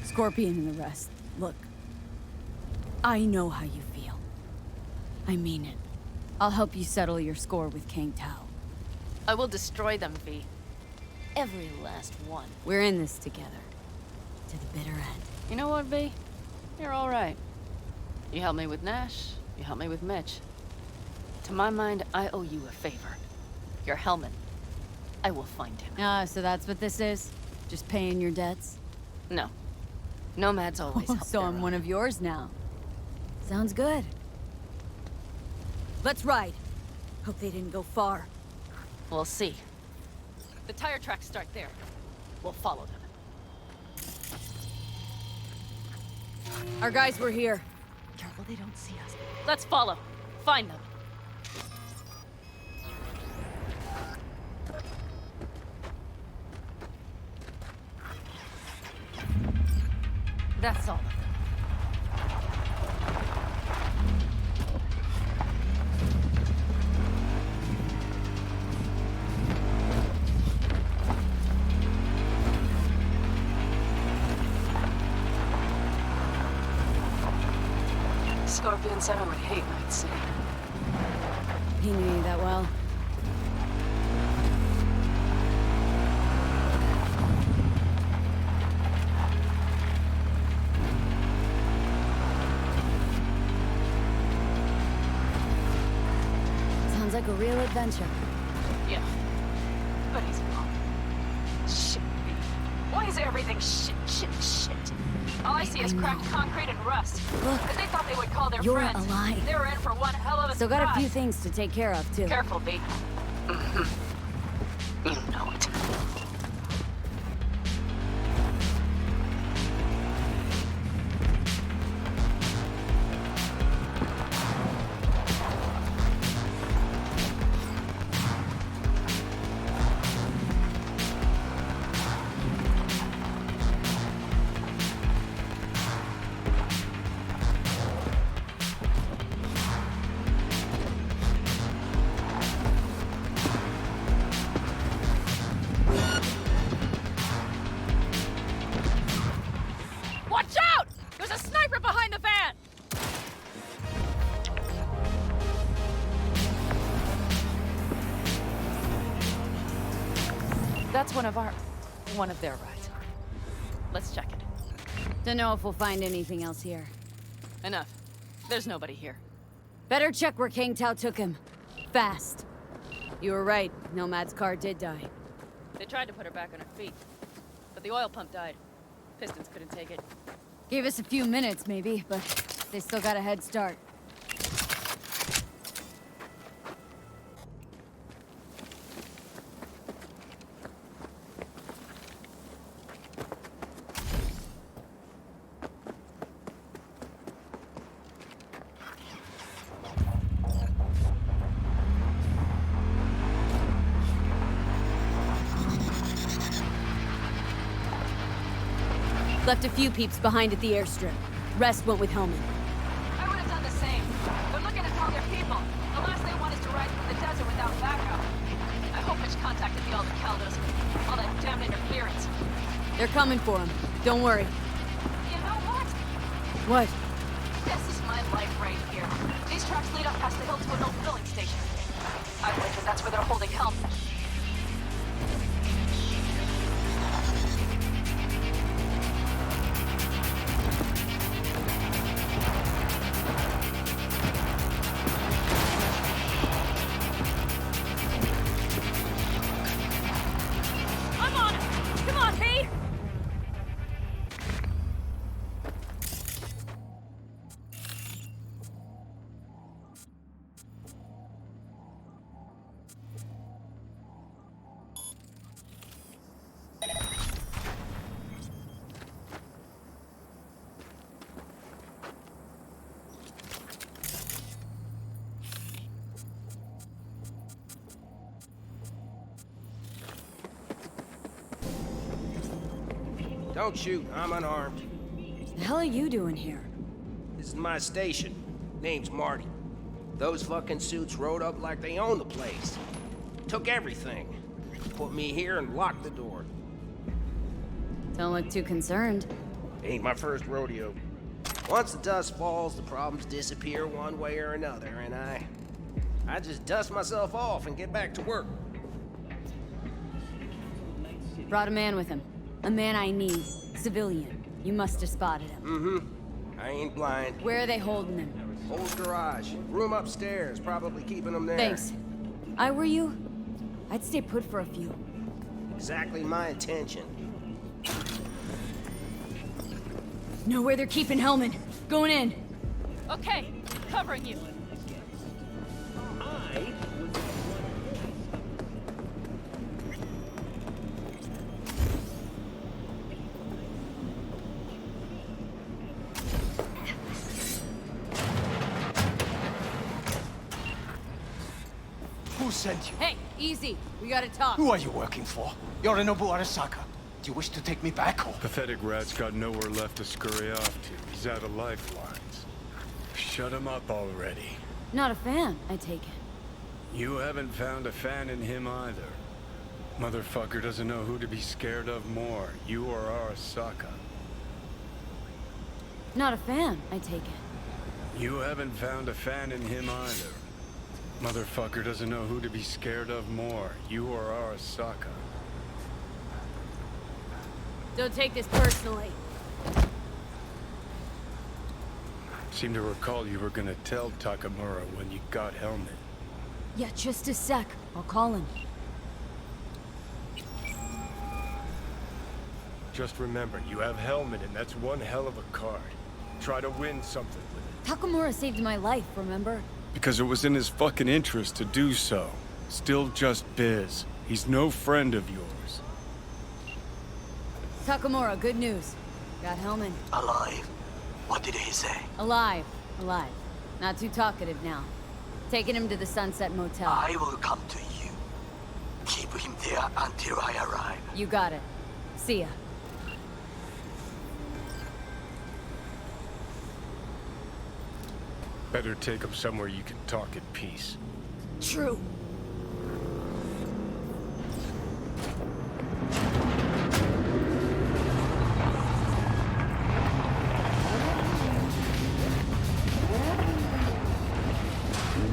Scorpion and the rest. Look. I know how you feel. I mean it. I'll help you settle your score with Kang Tao. I will destroy them, V. Every last one. We're in this together. To the bitter end. You know what, V? You're all right. You helped me with Nash. You helped me with Mitch. To my mind, I owe you a favor. You're Hellman. I will find him. Ah, so that's what this is? Just paying your debts? No. Nomads always help So their I'm own. one of yours now. Sounds good. Let's ride. Hope they didn't go far. We'll see. The tire tracks start there. We'll follow them. Our guys were here. Careful they don't see us. Let's follow. Find them. That's all of them. Scorpion 7 would hate Night City. He knew you that well. Sounds like a real adventure. Yeah. But he's wrong. Shit. Why is everything shit? All I see is cracked concrete and rust. Look, But they thought they would call their you're friends. alive. They were in for one hell of a Still got a few surprise. things to take care of, too. Careful, B. You know it. Watch out! There's a sniper behind the van! That's one of their rides. Let's check it. Don't know if we'll find anything else here. Enough. There's nobody here. Better check where Kang Tao took him. Fast. You were right. Nomad's car did die. They tried to put her back on her feet, but the oil pump died. Pistons couldn't take it. Gave us a few minutes, maybe, but they still got a head start. Left a few peeps behind at the airstrip. Rest went with Hellman. I would have done the same. They're looking to tell their people. The last they want is to ride through the desert without backup. I hope Mitch contacted the Alder Caldos. All that damn interference. They're coming for him. Don't worry. You know what? What? This is my life right here. These tracks lead up past the hill to an old filling station. I went because that's where they're holding Hellman. I'm on it! Come on, Pete! Don't shoot, I'm unarmed. The hell are you doing here? This is my station. Name's Marty. Those fucking suits rode up like they own the place. Took everything. Put me here and locked the door. Don't look too concerned. Ain't my first rodeo. Once the dust falls, the problems disappear one way or another, and I just dust myself off and get back to work. Brought a man with him. A man I need. Civilian. You must have spotted him. Mm-hmm. I ain't blind. Where are they holding him? Old garage. Room upstairs. Probably keeping them there. Thanks. I were you, I'd stay put for a few. Exactly my intention. Know where they're keeping Hellman. Going in. Okay, covering you. Who sent you? Hey, easy. We gotta talk. Who are you working for? Yorinobu Arasaka. Do you wish to take me back or? Pathetic rat's got nowhere left to scurry off to. He's out of lifelines. Shut him up already. Not a fan, I take it. You haven't found a fan in him either. Motherfucker doesn't know who to be scared of more, you or Arasaka. Not a fan, I take it. You haven't found a fan in him either. Motherfucker doesn't know who to be scared of more, you or Arasaka. Don't take this personally. Seem to recall you were gonna tell Takamura when you got Helmet. Yeah, just a sec. I'll call him. Just remember, you have Helmet, and that's one hell of a card. Try to win something with it. Takamura saved my life, remember? Because it was in his fucking interest to do so. Still just biz. He's no friend of yours. Takamura, good news. Got Hellman. Alive. What did he say? Alive. Alive. Not too talkative now. Taking him to the Sunset Motel. I will come to you. Keep him there until I arrive. You got it. See ya. Better take him somewhere you can talk in peace. True.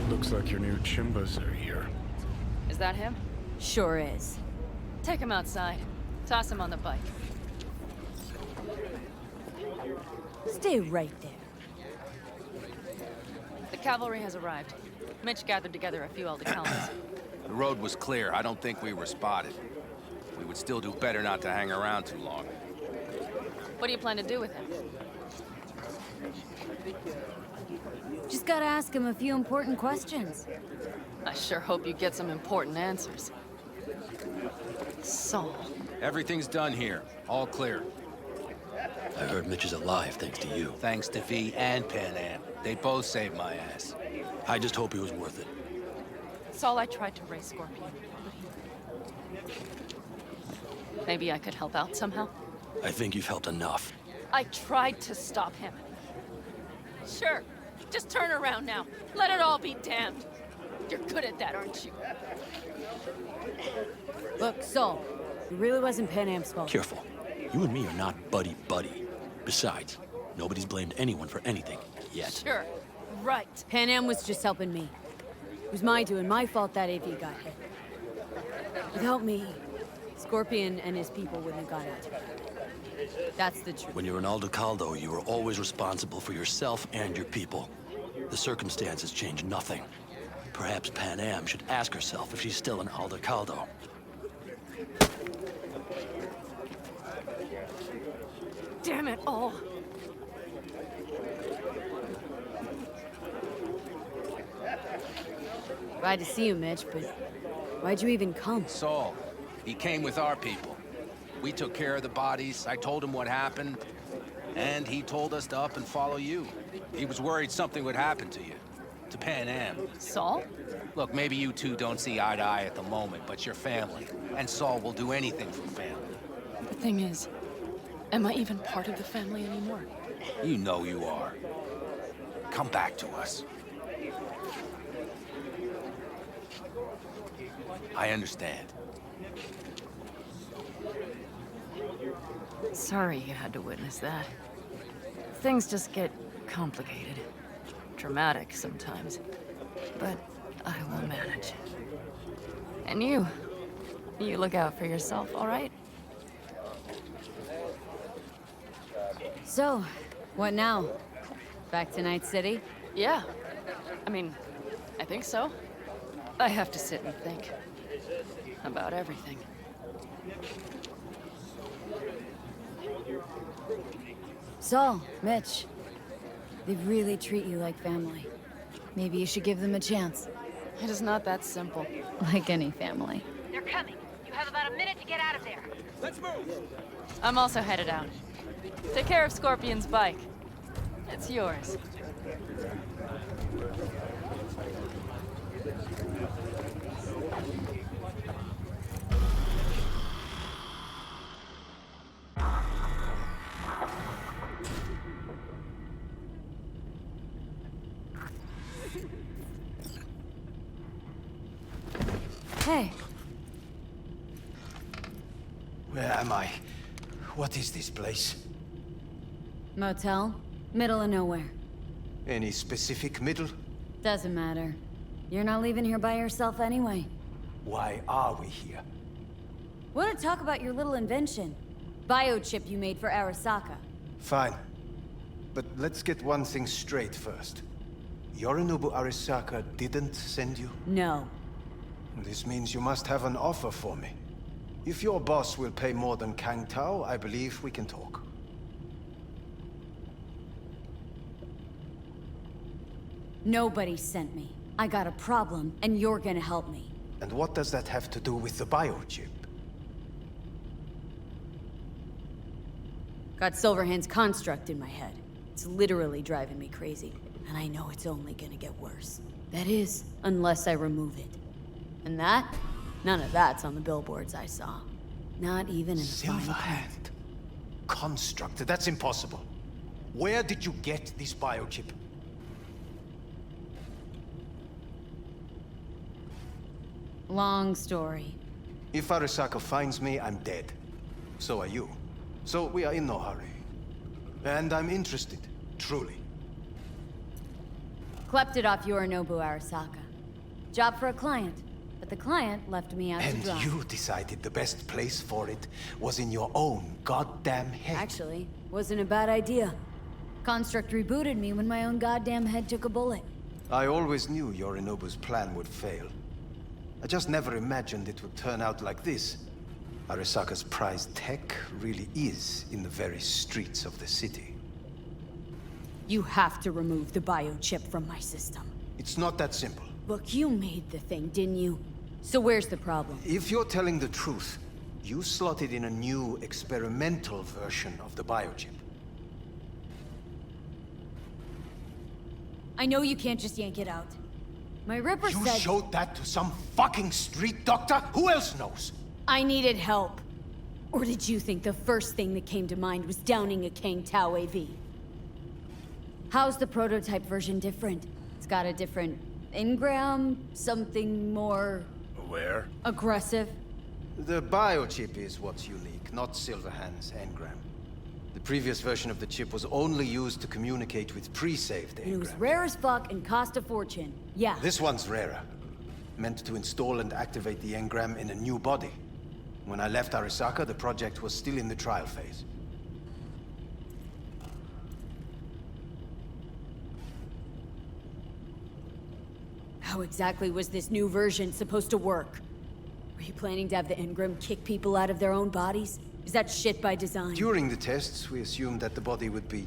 Looks like your new Chimbas are here. Is that him? Sure is. Take him outside. Toss him on the bike. Stay right there. The cavalry has arrived. Mitch gathered together a few Aldecaldos. The road was clear. I don't think we were spotted. We would still do better not to hang around too long. What do you plan to do with him? Just gotta ask him a few important questions. I sure hope you get some important answers. Saul. Everything's done here. All clear. I heard Mitch is alive thanks to you. Thanks to V and Panam. They both saved my ass. I just hope it was worth it. Saul, I tried to raise Scorpion, but maybe I could help out somehow? I think you've helped enough. I tried to stop him. Sure. Just turn around now. Let it all be damned. You're good at that, aren't you? Look, Saul, it really wasn't Panam's fault. Careful. You and me are not buddy-buddy. Besides, nobody's blamed anyone for anything, yet. Sure. Right. Panam was just helping me. It was my doing, my fault that AV got hit. Without me, Scorpion and his people wouldn't have got out. That's the truth. When you're an Aldecaldo, you are always responsible for yourself and your people. The circumstances change nothing. Perhaps Panam should ask herself if she's still an Aldecaldo. Damn it all. Glad to see you, Mitch, but why'd you even come? Saul, he came with our people. We took care of the bodies, I told him what happened, and he told us to up and follow you. He was worried something would happen to you. To Panam. Saul? Look, maybe you two don't see eye to eye at the moment, but you're family. And Saul will do anything for family. The thing is, am I even part of the family anymore? You know you are. Come back to us. I understand. Sorry you had to witness that. Things just get complicated. Dramatic sometimes. But I will manage. And you look out for yourself, all right? So, what now? Back to Night City? Yeah. I mean, I think so. I have to sit and think. About everything. Saul, Mitch, they really treat you like family. Maybe you should give them a chance. It is not that simple. Like any family. They're coming. You have about a minute to get out of there. Let's move! I'm also headed out. Take care of Scorpion's bike. It's yours. Hey. Where am I? What is this place? Motel? Middle of nowhere. Any specific middle? Doesn't matter. You're not leaving here by yourself anyway. Why are we here? Want to talk about your little invention? Biochip you made for Arasaka. Fine. But let's get one thing straight first. Yorinobu Arasaka didn't send you? No. This means you must have an offer for me. If your boss will pay more than Kang Tao, I believe we can talk. Nobody sent me. I got a problem, and you're gonna help me. And what does that have to do with the biochip? Got Silverhand's construct in my head. It's literally driving me crazy. And I know it's only gonna get worse. That is, unless I remove it. And that? None of that's on the billboards I saw. Not even in fine print. Silverhand. Construct. That's impossible. Where did you get this biochip? Long story. If Arasaka finds me, I'm dead. So are you. So we are in no hurry. And I'm interested, truly. Klept it off Yorinobu Arasaka. Job for a client. But the client left me out to dry. And you decided the best place for it was in your own goddamn head. Actually, wasn't a bad idea. Construct rebooted me when my own goddamn head took a bullet. I always knew Yorinobu's plan would fail. I just never imagined it would turn out like this. Arasaka's prized tech really is in the very streets of the city. You have to remove the biochip from my system. It's not that simple. Look, you made the thing, didn't you? So where's the problem? If you're telling the truth, you slotted in a new experimental version of the biochip. I know you can't just yank it out. My Ripper You said... showed that to some fucking street doctor? Who else knows? I needed help. Or did you think the first thing that came to mind was downing a Kang Tao AV? How's the prototype version different? It's got a different engram, something more... Aware? Aggressive? The biochip is what's unique, not Silverhand's engram. The previous version of the chip was only used to communicate with pre-saved engrams. It was rare as fuck and cost a fortune. Yeah. This one's rarer. Meant to install and activate the engram in a new body. When I left Arasaka, the project was still in the trial phase. How exactly was this new version supposed to work? Were you planning to have the engram kick people out of their own bodies? Is that shit by design? During the tests, we assumed that the body would be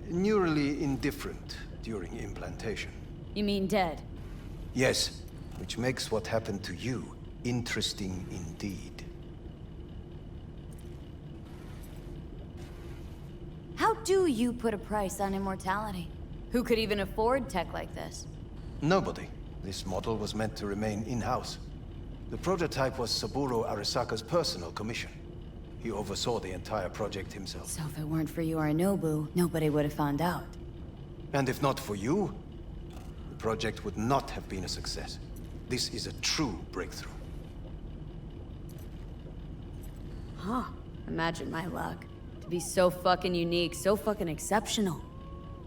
neurally indifferent during implantation. You mean dead? Yes, which makes what happened to you interesting indeed. How do you put a price on immortality? Who could even afford tech like this? Nobody. This model was meant to remain in-house. The prototype was Saburo Arasaka's personal commission. He oversaw the entire project himself. So if it weren't for Yorinobu, nobody would have found out. And if not for you, the project would not have been a success. This is a true breakthrough. Huh. Imagine my luck. To be so fucking unique, so fucking exceptional.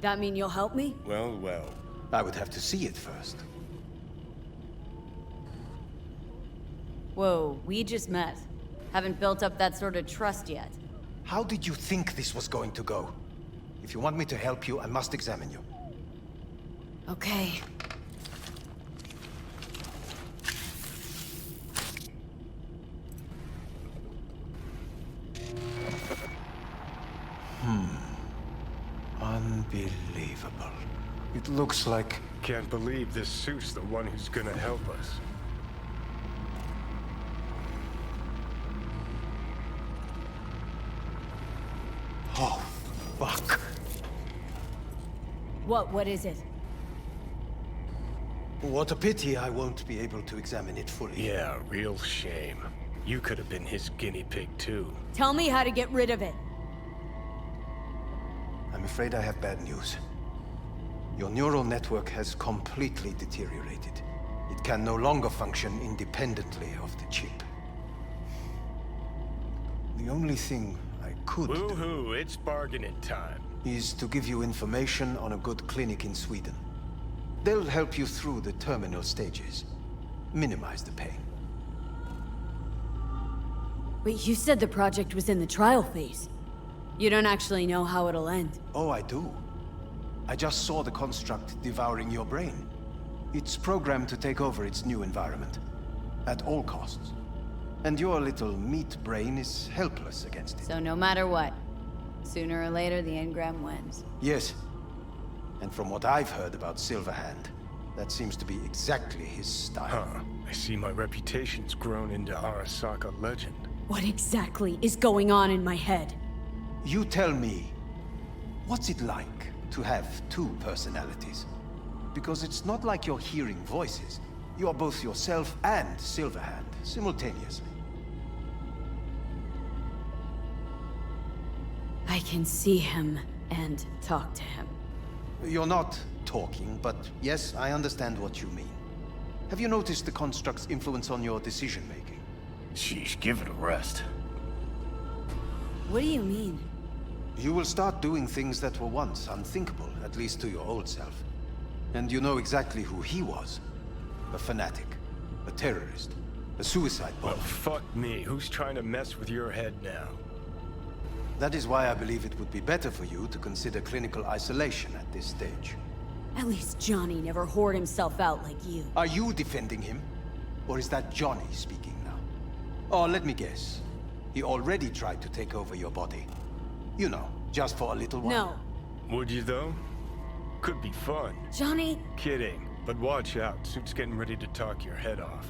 That mean you'll help me? Well, well. I would have to see it first. Whoa, we just met. Haven't built up that sort of trust yet. How did you think this was going to go? If you want me to help you, I must examine you. Okay. Unbelievable. It looks like... Can't believe this suit's the one who's gonna help us. Oh, fuck. What is it? What a pity I won't be able to examine it fully. Yeah, real shame. You could have been his guinea pig, too. Tell me how to get rid of it. I'm afraid I have bad news. Your neural network has completely deteriorated. It can no longer function independently of the chip. The only thing I could Woohoo, it's bargaining time. is to give you information on a good clinic in Sweden. They'll help you through the terminal stages. Minimize the pain. Wait, you said the project was in the trial phase. You don't actually know how it'll end. Oh, I do. I just saw the construct devouring your brain. It's programmed to take over its new environment. At all costs. And your little meat brain is helpless against it. So no matter what, sooner or later the engram wins. Yes. And from what I've heard about Silverhand, that seems to be exactly his style. Huh. I see my reputation's grown into Arasaka legend. What exactly is going on in my head? You tell me, what's it like to have two personalities? Because it's not like you're hearing voices. You are both yourself and Silverhand, simultaneously. I can see him and talk to him. You're not talking, but yes, I understand what you mean. Have you noticed the construct's influence on your decision-making? Sheesh, give it a rest. What do you mean? You will start doing things that were once unthinkable, at least to your old self. And you know exactly who he was. A fanatic, a terrorist, a suicide bomber. Well, fuck me. Who's trying to mess with your head now? That is why I believe it would be better for you to consider clinical isolation at this stage. At least Johnny never whored himself out like you. Are you defending him? Or is that Johnny speaking now? Oh, let me guess. He already tried to take over your body. You know, just for a little while. No. Would you, though? Could be fun. Johnny? Kidding. But watch out. Suit's getting ready to talk your head off.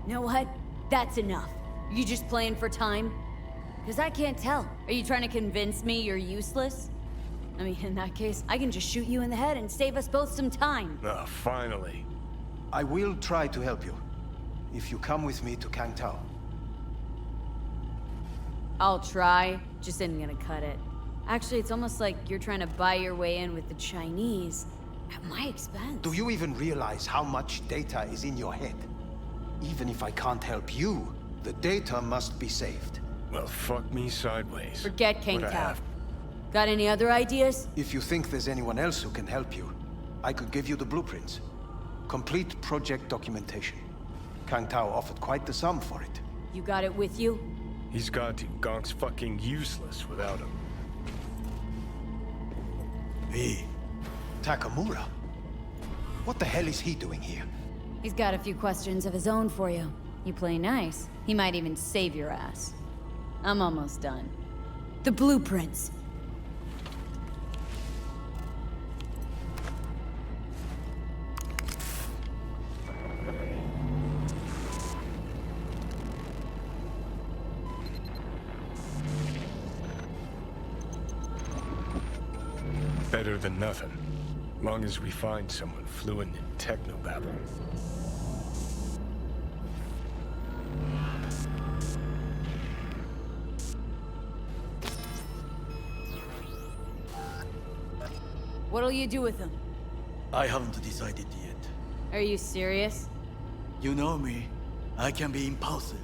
You know what? That's enough. You just playing for time? Because I can't tell. Are you trying to convince me you're useless? I mean, in that case, I can just shoot you in the head and save us both some time. Ah, finally. I will try to help you. If you come with me to Kangtao. I'll try, just isn't gonna cut it. Actually, it's almost like you're trying to buy your way in with the Chinese at my expense. Do you even realize how much data is in your head? Even if I can't help you, the data must be saved. Well, fuck me sideways. Forget Kangtao. Got any other ideas? If you think there's anyone else who can help you, I could give you the blueprints. Complete project documentation. Kangtao offered quite the sum for it. You got it with you? He's got to. Gonk's fucking useless without him. Hey, Takamura? What the hell is he doing here? He's got a few questions of his own for you. You play nice, he might even save your ass. I'm almost done. The blueprints. Better than nothing. Long as we find someone fluent in technobabble. What'll you do with them? I haven't decided yet. Are you serious? You know me. I can be impulsive.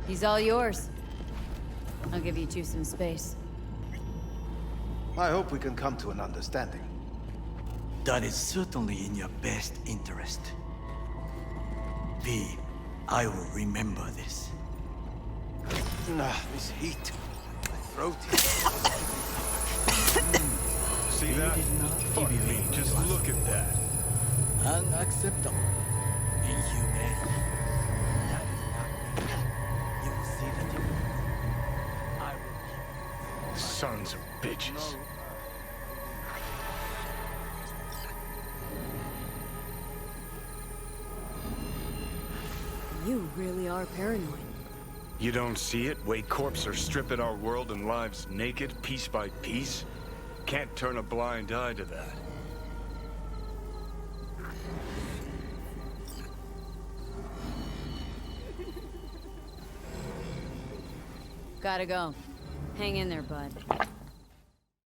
He's all yours. I'll give you two some space. I hope we can come to an understanding. That is certainly in your best interest. V, I will remember this. This heat. My throat is... See that? Fuck me, just look at that. Unacceptable. Inhumane. That is not me. You will see the difference. I will keep... Sons of bitches. You really are paranoid. You don't see it? Way corps are stripping our world and lives naked, piece by piece? Can't turn a blind eye to that. Gotta go. Hang in there, bud.